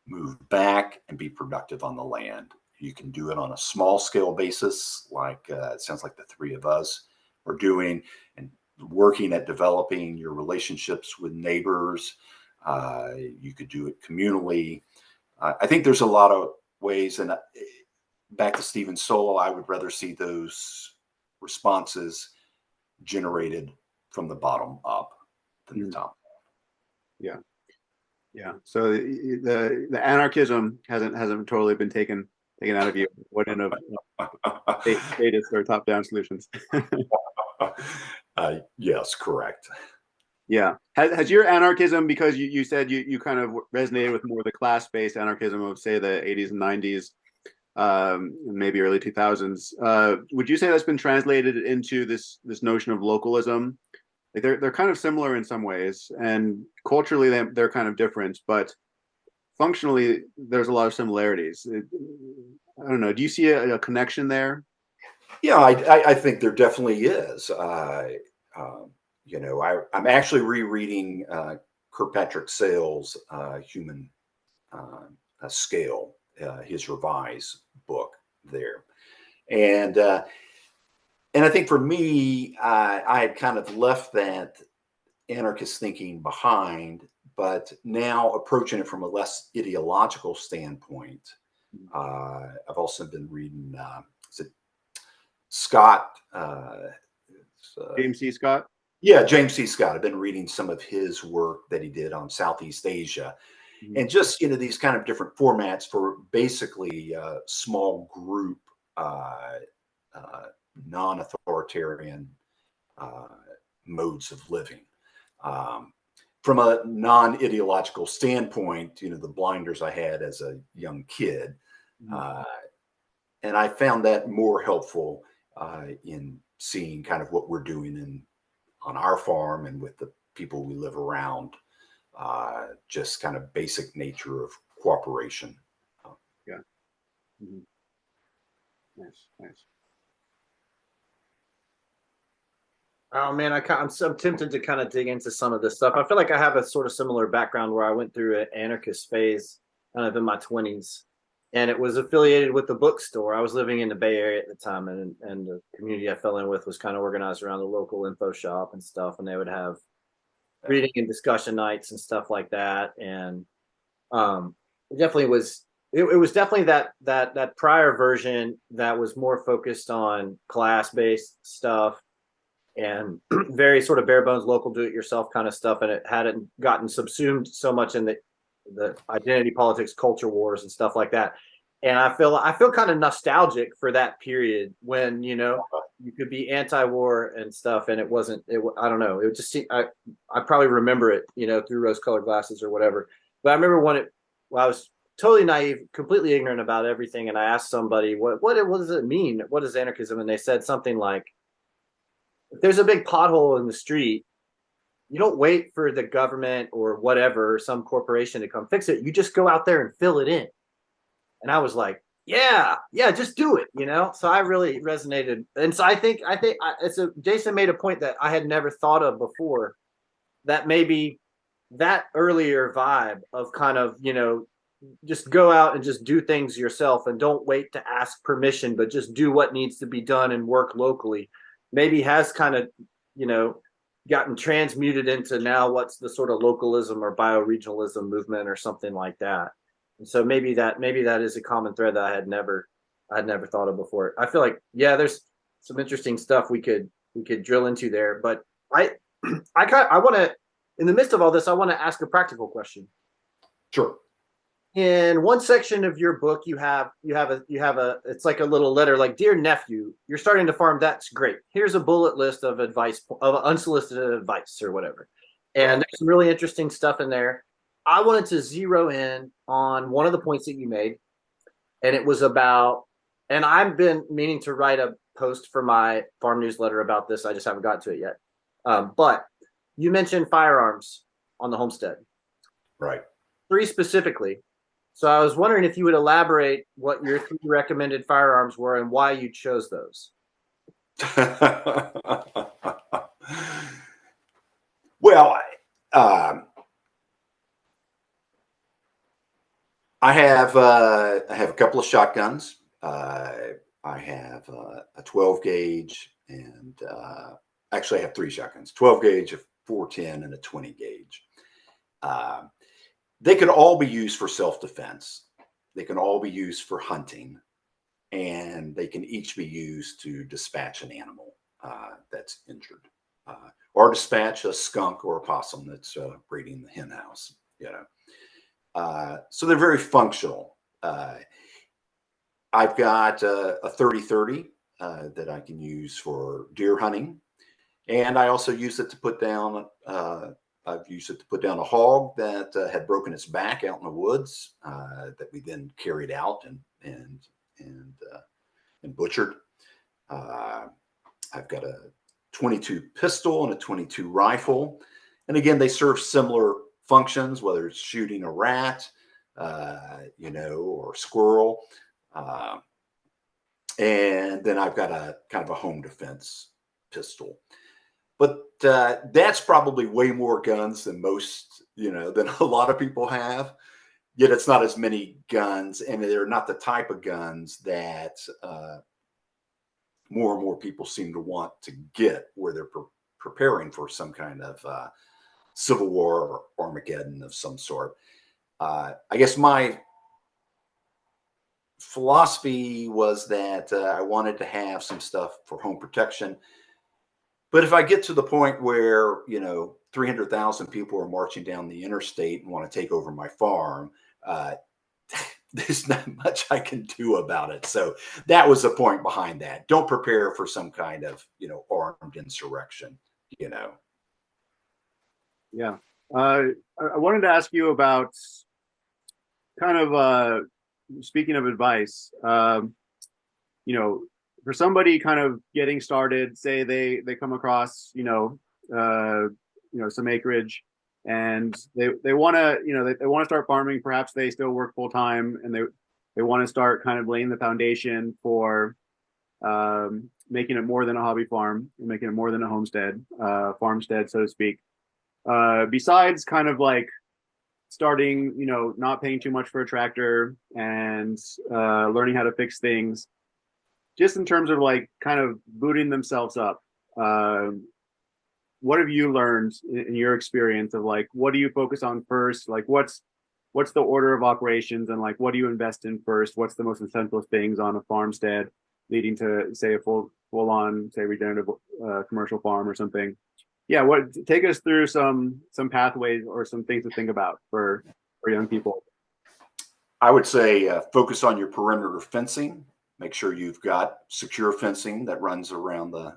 B: move back and be productive on the land. You can do it on a small scale basis, like it sounds like the three of us are doing, and working at developing your relationships with neighbors. You could do it communally. I think there's a lot of ways. And back to Stephen Stoll, I would rather see those responses generated from the bottom up than the top.
C: Yeah. So the anarchism hasn't totally been taken out of you. What in of status or top down solutions?
B: Yes, correct.
C: Yeah. Has your anarchism, because you said you kind of resonated with more of the class based anarchism of say the 80s and 90s, maybe early 2000s. Would you say that's been translated into this notion of localism? Like they're kind of similar in some ways, and culturally they're kind of different, but functionally there's a lot of similarities. I don't know. Do you see a connection there?
B: Yeah, I think there definitely is. I'm actually rereading Kirkpatrick Sale's Human Scale, his revised book there, and I think for me, I had kind of left that anarchist thinking behind, but now approaching it from a less ideological standpoint. I've also been reading is it Scott.
C: James C. Scott.
B: Yeah, James C. Scott. I've been reading some of his work that he did on Southeast Asia, and just these kind of different formats for basically small group, non-authoritarian modes of living. From a non-ideological standpoint, the blinders I had as a young kid, and I found that more helpful in seeing kind of what we're doing on our farm and with the people we live around, just kind of basic nature of cooperation.
C: Yeah. Mm-hmm. Nice.
A: Oh man, I'm so tempted to kind of dig into some of this stuff. I feel like I have a sort of similar background where I went through an anarchist phase kind of in my 20s, and it was affiliated with the bookstore. I was living in the Bay Area at the time, and the community I fell in with was kind of organized around the local info shop and stuff, and they would have reading and discussion nights and stuff like that. And it definitely was. It was definitely that prior version that was more focused on class-based stuff and very sort of bare bones local do-it-yourself kind of stuff, and it hadn't gotten subsumed so much in the identity politics, culture wars, and stuff like that. And I feel kind of nostalgic for that period when you could be anti-war and stuff, and it wasn't. I don't know. It just seemed, I probably remember it through rose-colored glasses or whatever. But I remember when I was totally naive, completely ignorant about everything, and I asked somebody what does it mean? What is anarchism? And they said something like, if there's a big pothole in the street, you don't wait for the government or whatever, some corporation to come fix it. You just go out there and fill it in. And I was like, yeah, just do it, So I really resonated. And so I think Jason made a point that I had never thought of before, that maybe that earlier vibe of kind of, just go out and just do things yourself and don't wait to ask permission, but just do what needs to be done and work locally, maybe has kind of, gotten transmuted into now what's the sort of localism or bioregionalism movement or something like that. And so maybe that is a common thread that I had never thought of before. I feel like, yeah, there's some interesting stuff we could drill into there, but I want to, in the midst of all this, I want to ask a practical question.
B: Sure.
A: In one section of your book, you have it's like a little letter, like, dear nephew, you're starting to farm. That's great. Here's a bullet list of advice, of unsolicited advice or whatever. And there's some really interesting stuff in there. I wanted to zero in on one of the points that you made. And it was about, and I've been meaning to write a post for my farm newsletter about this. I just haven't gotten to it yet. But you mentioned firearms on the homestead.
B: Right.
A: 3 specifically. So I was wondering if you would elaborate what your 3 recommended firearms were and why you chose those.
B: Well, I have a couple of shotguns. I have a 12 gauge, and actually I have 3 shotguns: 12 gauge, a 410, and a 20 gauge. They can all be used for self-defense. They can all be used for hunting, and they can each be used to dispatch an animal that's injured, or dispatch a skunk or a possum that's raiding the hen house. So they're very functional. I've got a 30-30 that I can use for deer hunting, and I also use it to put down. I've used it to put down a hog that had broken its back out in the woods, that we then carried out and and butchered. I've got a 22 pistol and a 22 rifle. And again, they serve similar functions, whether it's shooting a rat, or squirrel. And then I've got a kind of a home defense pistol. But that's probably way more guns than than a lot of people have. Yet it's not as many guns, and they're not the type of guns that more and more people seem to want to get, where they're preparing for some kind of civil war or Armageddon of some sort. I guess my philosophy was that I wanted to have some stuff for home protection. But if I get to the point where, 300,000 people are marching down the interstate and want to take over my farm, there's not much I can do about it. So that was the point behind that. Don't prepare for some kind of, armed insurrection,
C: Yeah. I wanted to ask you about kind of speaking of advice, for somebody kind of getting started, say they come across, some acreage, and they want to, they want to start farming. Perhaps they still work full time, and they want to start kind of laying the foundation for making it more than a hobby farm, making it more than a homestead, farmstead, so to speak. Besides kind of like starting, not paying too much for a tractor and learning how to fix things, just in terms of like kind of booting themselves up. What have you learned in your experience of like, what do you focus on first? Like what's the order of operations, and like, what do you invest in first? What's the most essential things on a farmstead leading to, say, a full on, say, regenerative commercial farm or something? Yeah, take us through some pathways or some things to think about for young people.
B: I would say focus on your perimeter fencing. Make sure you've got secure fencing that runs around the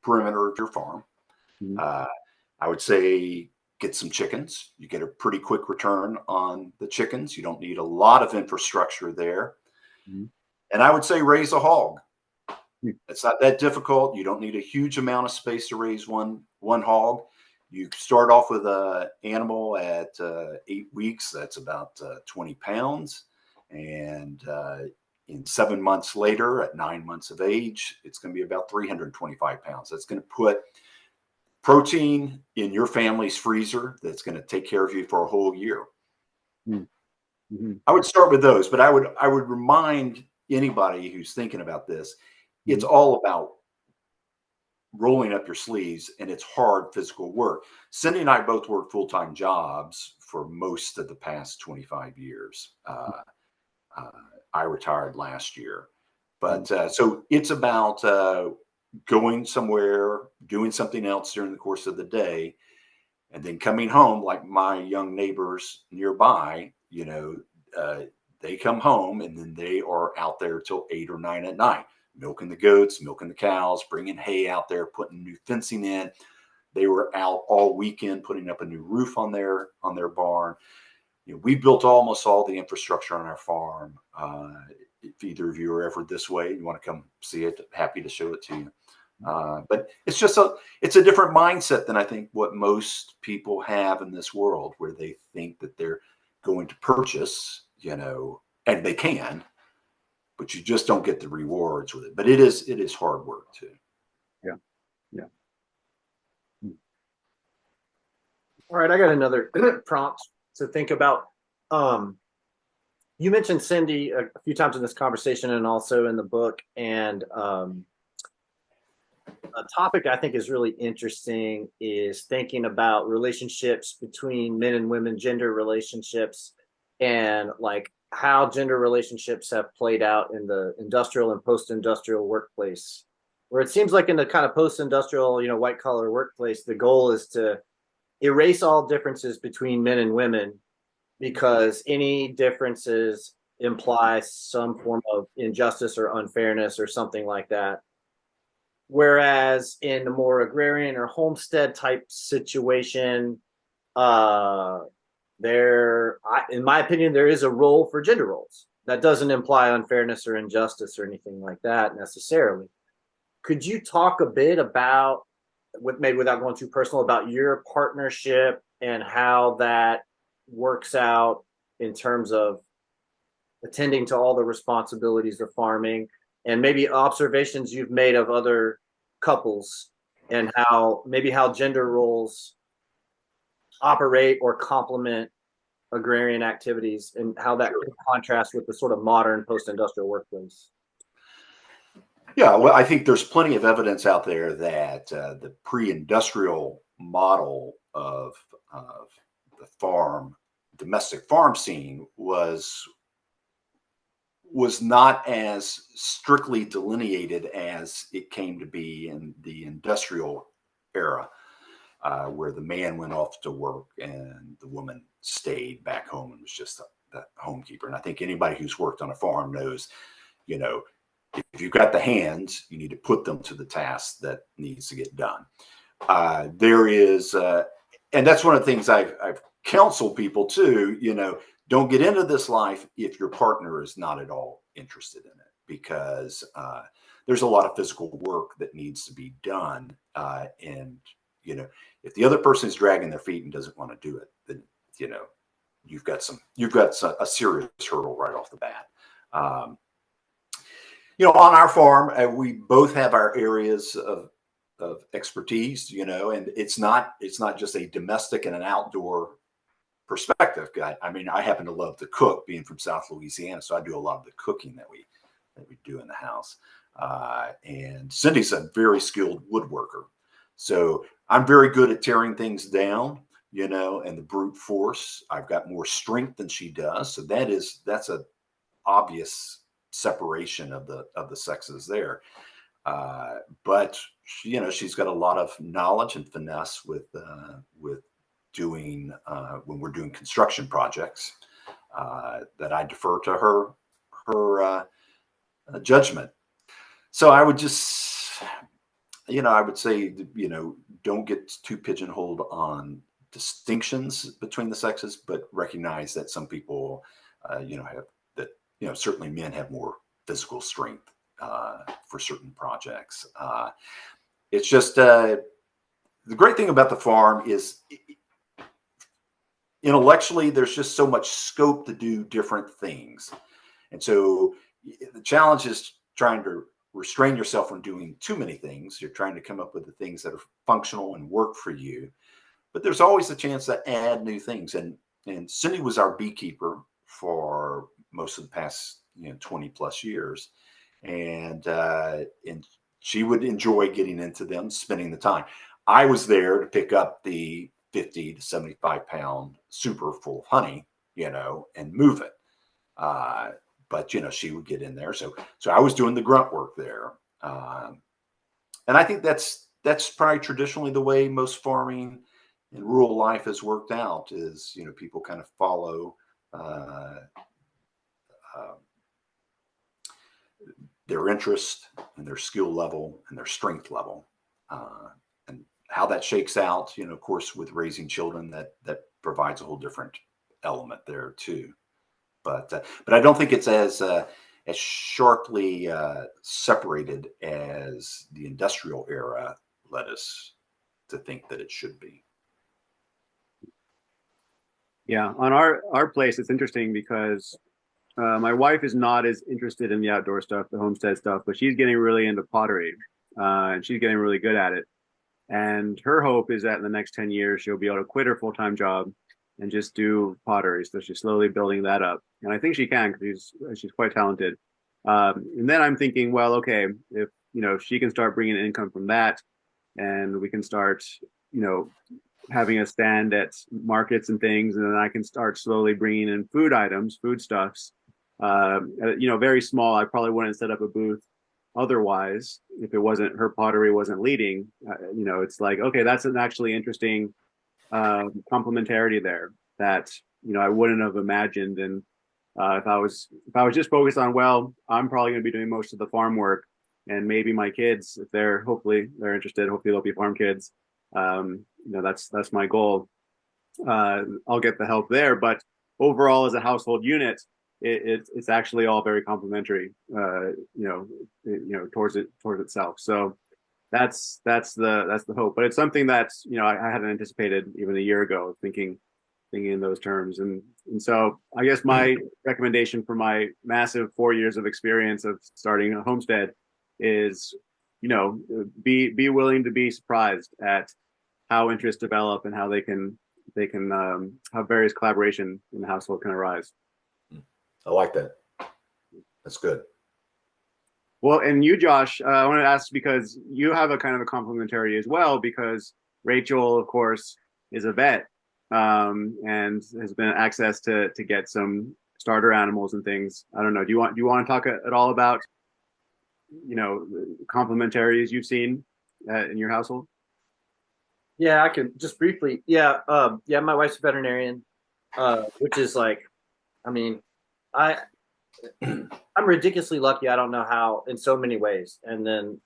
B: perimeter of your farm. Mm-hmm. I would say get some chickens. You get a pretty quick return on the chickens. You don't need a lot of infrastructure there. Mm-hmm. And I would say raise a hog. Mm-hmm. It's not that difficult. You don't need a huge amount of space to raise one hog. You start off with an animal at 8 weeks. That's about 20 pounds. And in 7 months later, at 9 months of age, it's going to be about 325 pounds. That's going to put protein in your family's freezer that's going to take care of you for a whole year. Mm-hmm. I would start with those, but I would remind anybody who's thinking about this, mm-hmm. It's all about rolling up your sleeves, and it's hard physical work. Cindy and I both worked full-time jobs for most of the past 25 years. I retired last year, but so it's about going somewhere, doing something else during the course of the day, and then coming home. Like my young neighbors nearby, they come home and then they are out there till 8 or 9 at night, milking the goats, milking the cows, bringing hay out there, putting new fencing in. They were out all weekend putting up a new roof on their barn. We built almost all the infrastructure on our farm. If either of you are ever this way, you want to come see it, happy to show it to you. But it's just it's a different mindset than I think what most people have in this world, where they think that they're going to purchase, and they can, but you just don't get the rewards with it. But it is hard work too.
C: Yeah. Yeah.
A: All right. I got another prompt to think about. You mentioned Cindy a few times in this conversation and also in the book, and a topic I think is really interesting is thinking about relationships between men and women, gender relationships, and like how gender relationships have played out in the industrial and post-industrial workplace, where it seems like in the kind of post-industrial, white collar workplace, the goal is to erase all differences between men and women, because any differences imply some form of injustice or unfairness or something like that. Whereas in a more agrarian or homestead type situation, in my opinion, there is a role for gender roles. that doesn't imply unfairness or injustice or anything like that necessarily. Could you talk a bit about, maybe without going too personal, about your partnership and how that works out in terms of attending to all the responsibilities of farming, and maybe observations you've made of other couples, and how gender roles operate or complement agrarian activities, and how that could contrast with the sort of modern post-industrial workplace?
B: Yeah, well, I think there's plenty of evidence out there that the pre-industrial model of the domestic farm scene was not as strictly delineated as it came to be in the industrial era, where the man went off to work and the woman stayed back home and was just the homekeeper. And I think anybody who's worked on a farm knows, you know, if you've got the hands, you need to put them to the task that needs to get done. There is, and that's one of the things I've counseled people too, you know, don't get into this life if your partner is not at all interested in it, because there's a lot of physical work that needs to be done. And, you know, if the other person is dragging their feet and doesn't want to do it, then, you know, you've got a serious hurdle right off the bat. You know, on our farm, we both have our areas of expertise, you know, and it's not just a domestic and an outdoor perspective. I mean, I happen to love to cook, being from South Louisiana, so I do a lot of the cooking that we do in the house. And Cindy's a very skilled woodworker, so I'm very good at tearing things down, you know, and the brute force. I've got more strength than she does, so that's a obvious separation of the sexes there. But you know, she's got a lot of knowledge and finesse with doing when we're doing construction projects, that I defer to her judgment. So I would just, you know, I would say, you know, don't get too pigeonholed on distinctions between the sexes, but recognize that some people, you know, have that, you know, certainly men have more physical strength for certain projects. It's just the great thing about the farm is intellectually there's just so much scope to do different things, and so the challenge is trying to restrain yourself from doing too many things. You're trying to come up with the things that are functional and work for you, but there's always a chance to add new things. And Cindy was our beekeeper for most of the past, you know, 20 plus years, and she would enjoy getting into them, spending the time. I was there to pick up the 50 to 75 pound super full of honey, you know, and move it. But you know, she would get in there, so I was doing the grunt work there. And I think that's probably traditionally the way most farming and rural life has worked out, is, you know, people kind of follow their interest and their skill level and their strength level, and how that shakes out, you know, of course, with raising children, that provides a whole different element there too. But I don't think it's as sharply separated as the industrial era led us to think that it should be.
C: Yeah, on our place, it's interesting because my wife is not as interested in the outdoor stuff, the homestead stuff, but she's getting really into pottery, and she's getting really good at it. And her hope is that in the next 10 years, she'll be able to quit her full-time job and just do pottery. So she's slowly building that up. And I think she can, because she's quite talented. And then I'm thinking, well, okay, if, you know, if she can start bringing income from that, and we can start, you know, having a stand at markets and things, and then I can start slowly bringing in food items, foodstuffs, you know, very small. I probably wouldn't set up a booth otherwise if it wasn't, her pottery wasn't leading. You know, it's like, okay, that's an actually interesting complementarity there that, you know, I wouldn't have imagined. And if I was just focused on, well, I'm probably going to be doing most of the farm work, and maybe my kids, if they're, hopefully they're interested, hopefully they'll be farm kids. You know, that's my goal. I'll get the help there, but overall as a household unit, it's actually all very complementary, towards itself. So that's the hope. But it's something that's, I hadn't anticipated even a year ago, thinking in those terms. And so I guess my recommendation for my massive 4 years of experience of starting a homestead is, be willing to be surprised at how interests develop and how they can how various collaboration in the household can arise.
B: I like that. That's good.
C: Well, and you, Josh, I want to ask, because you have a kind of a complementary as well, because Rachel, of course, is a vet, and has been access to get some starter animals and things. I don't know. Do you want to talk at all about, complementaries you've seen in your household?
A: Yeah, I can just briefly. Yeah, my wife's a veterinarian, which is like, I mean, I I'm ridiculously lucky. I don't know how in so many ways. And then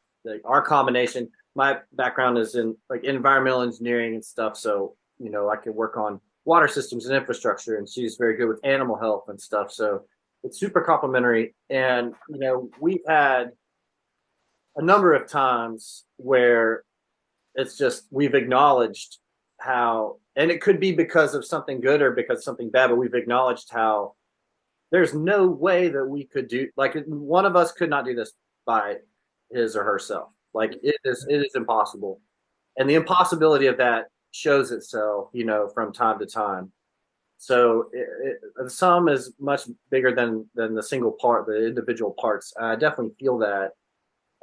A: our combination, my background is in like environmental engineering and stuff. So, I can work on water systems and infrastructure, and she's very good with animal health and stuff. So it's super complementary. And, we've had a number of times where it's just, we've acknowledged how, and it could be because of something good or because of something bad, but we've acknowledged how there's no way that we could do, like, one of us could not do this by his or herself. Like, it is impossible. And the impossibility of that shows itself, from time to time. So the sum is much bigger than the single part, the individual parts. I definitely feel that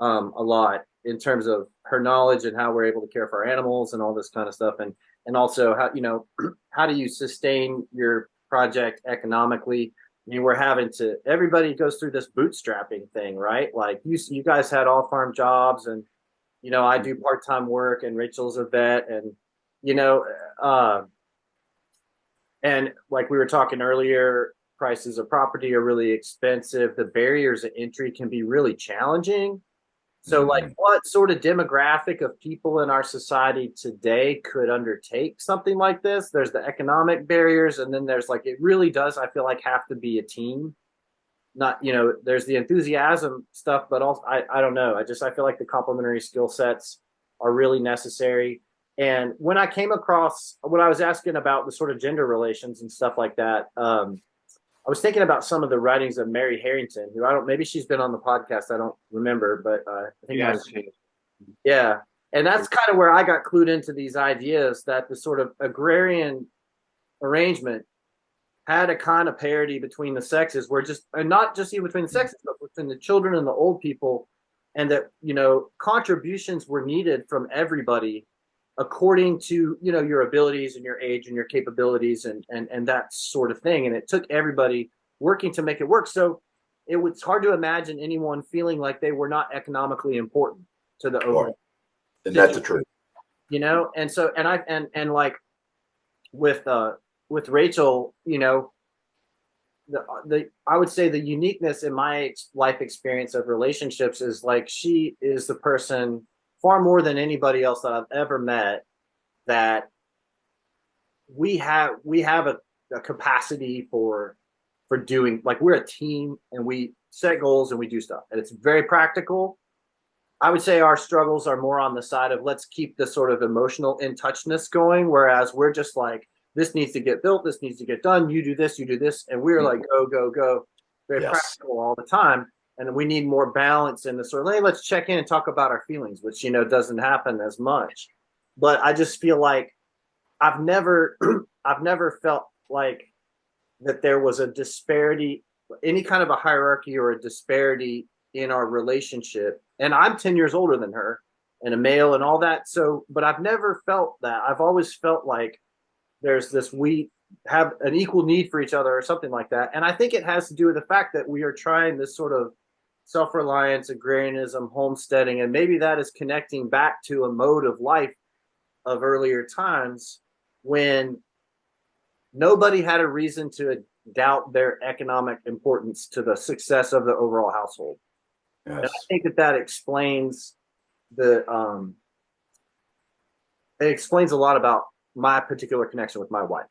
A: a lot in terms of her knowledge and how we're able to care for our animals and all this kind of stuff. And also how, how do you sustain your project economically? I mean, we're having to, everybody goes through this bootstrapping thing, right? Like you guys had all farm jobs, and, I do part-time work, and Rachel's a vet, and, uh, and like we were talking earlier, prices of property are really expensive. The barriers of entry can be really challenging. So, like, what sort of demographic of people in our society today could undertake something like this? There's the economic barriers, and then there's like, it really does, I feel like, have to be a team. Not, there's the enthusiasm stuff, but also, I don't know. I feel like the complementary skill sets are really necessary. And when I came across, when I was asking about the sort of gender relations and stuff like that, I was thinking about some of the writings of Mary Harrington, who maybe she's been on the podcast. I don't remember, but I think yeah. And that's kind of where I got clued into these ideas that the sort of agrarian arrangement had a kind of parity between the sexes, and not just even between the sexes, but between the children and the old people, and that, contributions were needed from everybody according to, your abilities and your age and your capabilities and that sort of thing. And it took everybody working to make it work. So it's hard to imagine anyone feeling like they were not economically important to the overall.
B: And that's the truth.
A: And so, and like with Rachel, I would say the uniqueness in my life experience of relationships is like, she is the person far more than anybody else that I've ever met, that we have a capacity for doing, like, we're a team and we set goals and we do stuff, and it's very practical. I would say our struggles are more on the side of, let's keep the sort of emotional in touchness going, whereas we're just like, this needs to get built, this needs to get done, you do this, and we're like, go, very practical all the time. And we need more balance in the sort of, hey, let's check in and talk about our feelings, which, doesn't happen as much. But I just feel like I've never felt like that there was a disparity, any kind of a hierarchy or a disparity in our relationship. And I'm 10 years older than her and a male and all that. So, but I've never felt that. I've always felt like there's this, we have an equal need for each other or something like that. And I think it has to do with the fact that we are trying this sort of self-reliance, agrarianism, homesteading, and maybe that is connecting back to a mode of life of earlier times when nobody had a reason to doubt their economic importance to the success of the overall household. Yes. And I think that explains it explains a lot about my particular connection with my wife.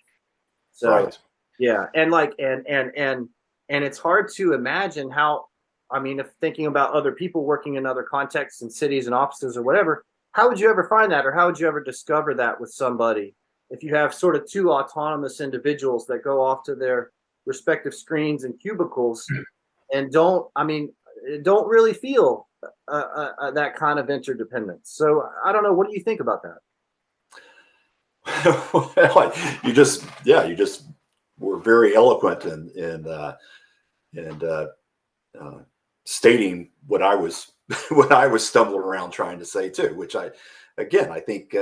A: So, right. Yeah. And like, and And it's hard to imagine how, I mean, if thinking about other people working in other contexts and cities and offices or whatever, how would you ever find that, or how would you ever discover that with somebody if you have sort of two autonomous individuals that go off to their respective screens and cubicles and don't really feel that kind of interdependence. So I don't know. What do you think about that?
B: Well, you just were very eloquent in stating what I was what I was stumbling around trying to say too. Which I think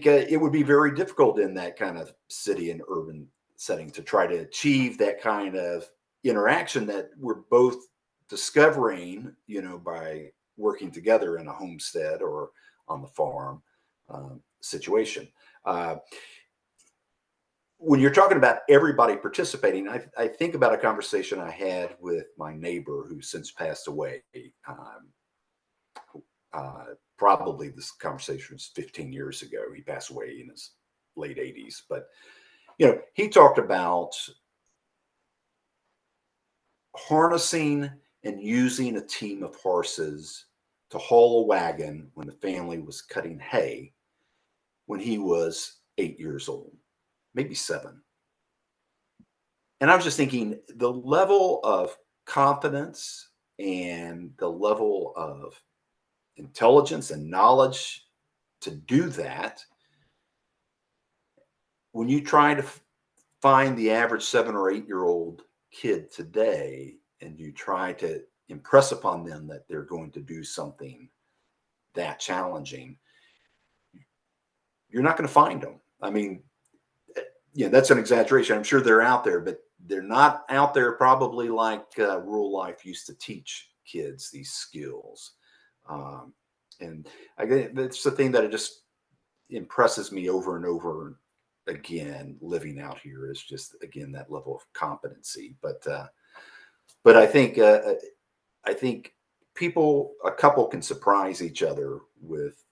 B: it would be very difficult in that kind of city and urban setting to try to achieve that kind of interaction that we're both discovering, by working together in a homestead or on the farm situation. When you're talking about everybody participating, I think about a conversation I had with my neighbor who's since passed away. Probably this conversation was 15 years ago. He passed away in his late 80s. But, he talked about harnessing and using a team of horses to haul a wagon when the family was cutting hay when he was 8 years old, maybe 7. And I was just thinking the level of confidence and the level of intelligence and knowledge to do that, when you try to find the average 7 or 8 year old kid today and you try to impress upon them that they're going to do something that challenging, you're not going to find them. I mean, that's an exaggeration. I'm sure they're out there, but they're not out there probably like rural life used to teach kids these skills. And that's the thing that it just impresses me over and over again, living out here, is just, again, that level of competency. But I think a couple can surprise each other with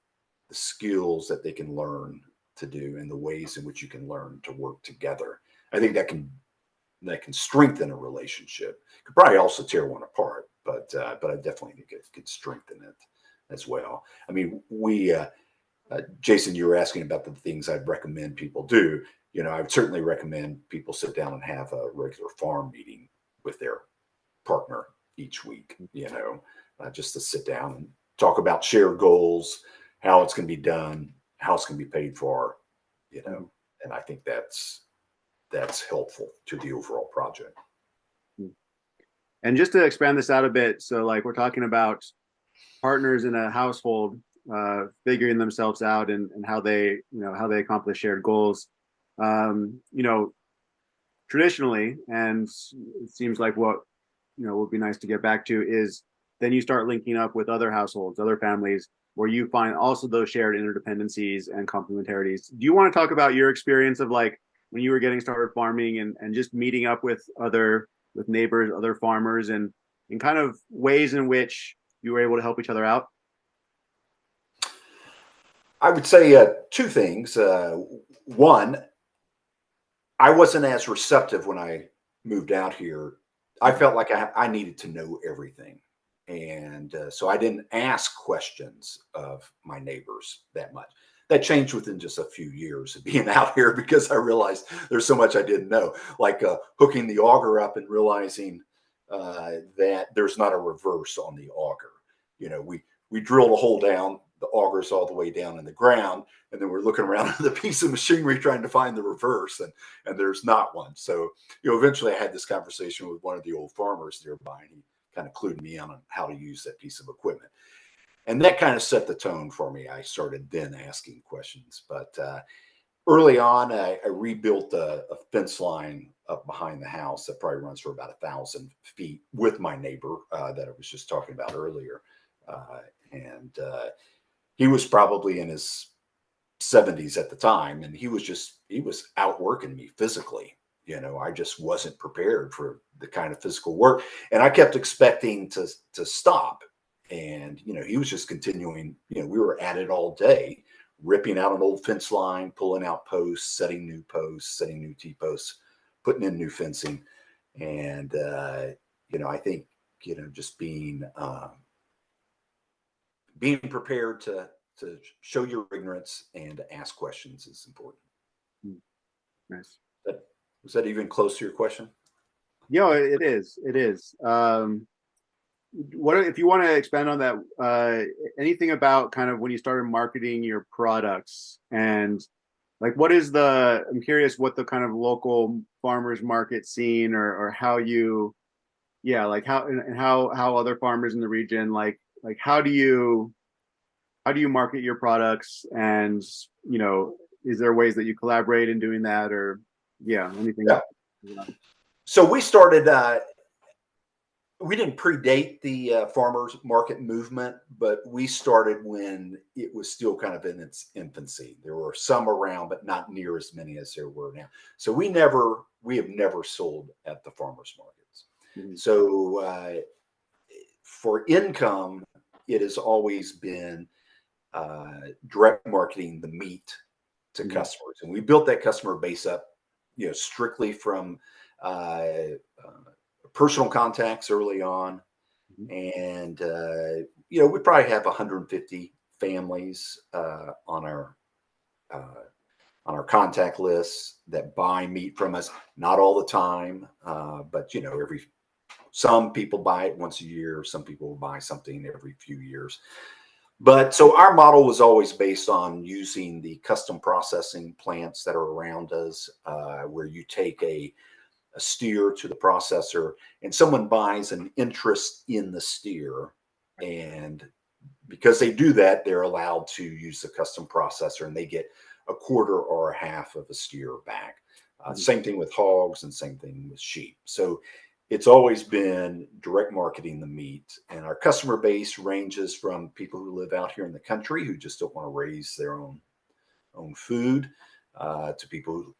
B: the skills that they can learn to do and the ways in which you can learn to work together. I think that can strengthen a relationship. Could probably also tear one apart, but I definitely think it could strengthen it as well. I mean, Jason, you were asking about the things I'd recommend people do. I would certainly recommend people sit down and have a regular farm meeting with their partner each week, just to sit down and talk about shared goals, how it's going to be done, how it's going to be paid for, and I think that's helpful to the overall project.
C: And just to expand this out a bit, so like we're talking about partners in a household figuring themselves out and how they accomplish shared goals. Traditionally, and it seems like what would be nice to get back to is then you start linking up with other households, other families, where you find also those shared interdependencies and complementarities. Do you want to talk about your experience of like when you were getting started farming and just meeting up with neighbors, other farmers, and kind of ways in which you were able to help each other out?
B: I would say two things. One, I wasn't as receptive when I moved out here. I felt like I needed to know everything. And so I didn't ask questions of my neighbors that much. That changed within just a few years of being out here because I realized there's so much I didn't know, like hooking the auger up and realizing that there's not a reverse on the auger. We drilled a hole down, the auger's all the way down in the ground, and then we're looking around at the piece of machinery trying to find the reverse, and there's not one. So eventually I had this conversation with one of the old farmers nearby, and he kind of clued me in on how to use that piece of equipment. And that kind of set the tone for me. I started then asking questions. But early on, I rebuilt a fence line up behind the house that probably runs for about 1,000 feet with my neighbor that I was just talking about earlier. And he was probably in his 70s at the time, and he was outworking me physically. I just wasn't prepared for the kind of physical work, and I kept expecting to stop. And he was just continuing. We were at it all day, ripping out an old fence line, pulling out posts, setting new T-posts, putting in new fencing, and I think just being prepared to show your ignorance and to ask questions is important.
C: Nice.
B: Was that even close to your question?
C: Yeah, it is. It is. What if you want to expand on that? Anything about kind of when you started marketing your products, and like I'm curious what the kind of local farmers market scene, or how you, yeah, like how other farmers in the region, like how do you market your products, and is there ways that you collaborate in doing that, or anything?
B: Yeah. So we started. We didn't predate the farmers market movement, but we started when it was still kind of in its infancy. There were some around, but not near as many as there were now. So we have never sold at the farmers markets. Mm-hmm. So for income, it has always been direct marketing the meat to mm-hmm. customers, and we built that customer base up, strictly from personal contacts early on. Mm-hmm. And we probably have 150 families on our contact lists that buy meat from us. Not all the time, but some people buy it once a year. Some people buy something every few years. But so our model was always based on using the custom processing plants that are around us, where you take a steer to the processor and someone buys an interest in the steer, and because they do that, they're allowed to use the custom processor, and they get a quarter or a half of a steer back. Same thing with hogs, and same thing with sheep. So it's always been direct marketing the meat, and our customer base ranges from people who live out here in the country who just don't want to raise their own food, to people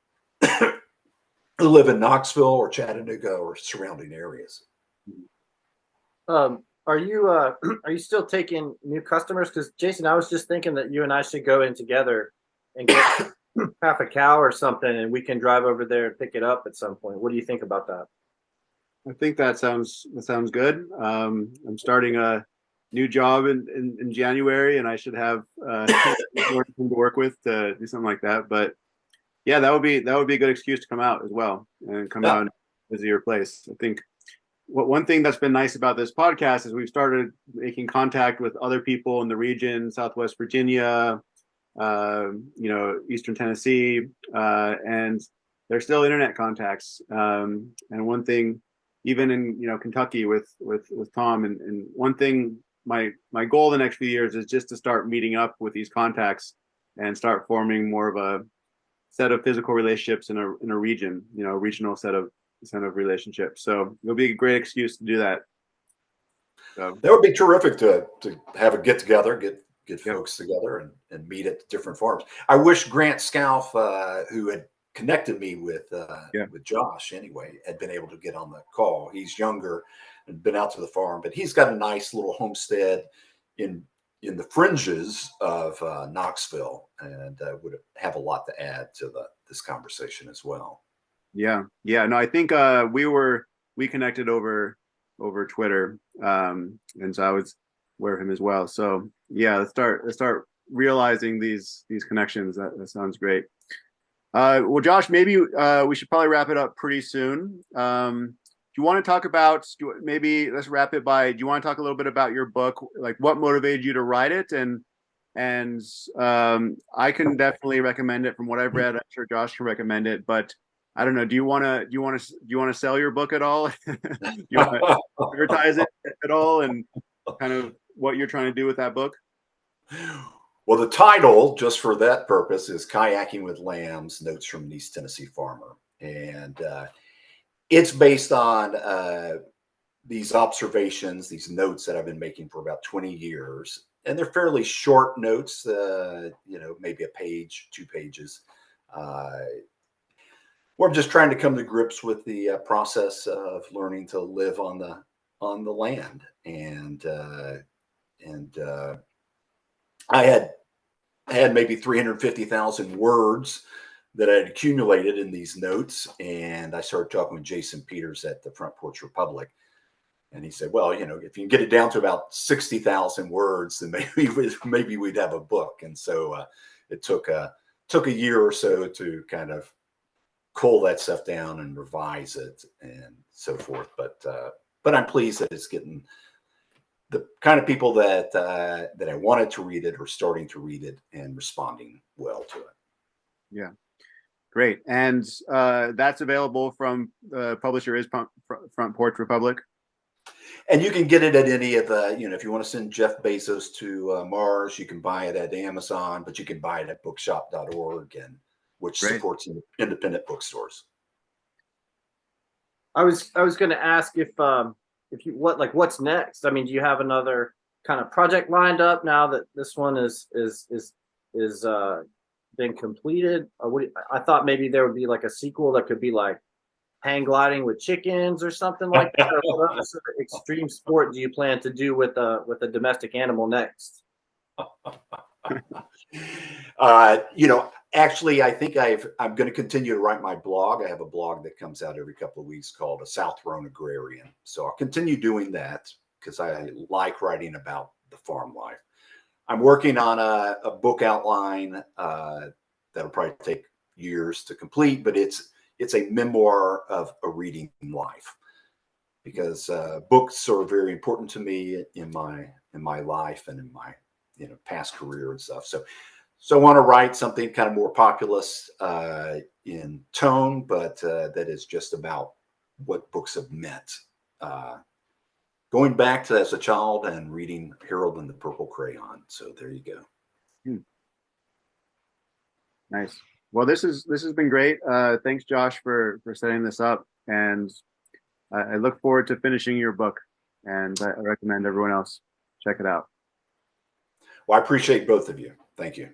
B: who live in Knoxville or Chattanooga or surrounding areas.
A: Are you still taking new customers? Because Jason, I was just thinking that you and I should go in together and get half a cow or something, and we can drive over there and pick it up at some point. What do you think about that?
C: I think that sounds good. I'm starting a new job in January, and I should have more to work with to do something like that. But yeah, that would be a good excuse to come out as well, and come out and visit your place. I think one thing that's been nice about this podcast is we've started making contact with other people in the region, Southwest Virginia, Eastern Tennessee, and they're still internet contacts. And one thing, even in Kentucky with Tom, and one thing, my goal the next few years is just to start meeting up with these contacts and start forming more of a set of physical relationships in a region, a regional set of relationships. So it'll be a great excuse to do that. So
B: that would be terrific to have a get together, get folks together and meet at different farms. I wish Grant Scalf, who had connected me with Josh anyway, had been able to get on the call. He's younger and been out to the farm, but he's got a nice little homestead in the fringes of Knoxville, and would have a lot to add to this conversation as well.
C: Yeah. No, I think we connected over Twitter, and so I was aware of him as well. So yeah, let's start realizing these connections. That sounds great. Well, Josh, maybe we should probably wrap it up pretty soon. Do you want to talk about, maybe let's wrap it by, do you want to talk a little bit about your book, like what motivated you to write it? And I can definitely recommend it from what I've read. I'm sure Josh can recommend it, but I don't know. Do you want to sell your book at all? Do you want to advertise it at all, and kind of what you're trying to do with that book?
B: Well, the title, just for that purpose, is Kayaking with Lambs: Notes from an East Tennessee Farmer. And it's based on these observations, these notes that I've been making for about 20 years. And they're fairly short notes, maybe a page, 2 pages. We're just trying to come to grips with the process of learning to live on the land. And I had maybe 350,000 words that I had accumulated in these notes. And I started talking with Jason Peters at the Front Porch Republic. And he said, well, if you can get it down to about 60,000 words, then maybe we'd have a book. And so it took a year or so to kind of cull that stuff down and revise it and so forth. But I'm pleased that it's getting the kind of people that I wanted to read it are starting to read it and responding well to it.
C: Yeah. Great. And that's available from the publisher is Front Porch Republic.
B: And you can get it at any of the, if you want to send Jeff Bezos to Mars, you can buy it at Amazon, but you can buy it at bookshop.org, and which
C: Great.
B: supports independent bookstores.
A: I was going to ask if you what's next? I mean, do you have another kind of project lined up now that this one is been completed? Or I thought maybe there would be like a sequel that could be like hang gliding with chickens or something like that. Or what other sort of extreme sport do you plan to do with a domestic animal next?
B: Actually, I think I'm going to continue to write my blog. I have a blog that comes out every couple of weeks called South Roane Agrarian. So I'll continue doing that because I like writing about the farm life. I'm working on a book outline that'll probably take years to complete, but it's a memoir of a reading life, because books are very important to me in my life and in my past career and stuff. So I want to write something kind of more populist in tone, but that is just about what books have meant. Going back to as a child and reading Harold and the Purple Crayon. So there you go.
C: Nice. Well, this has been great. Thanks, Josh, for setting this up, and I look forward to finishing your book. And I recommend everyone else check it out.
B: Well, I appreciate both of you. Thank you.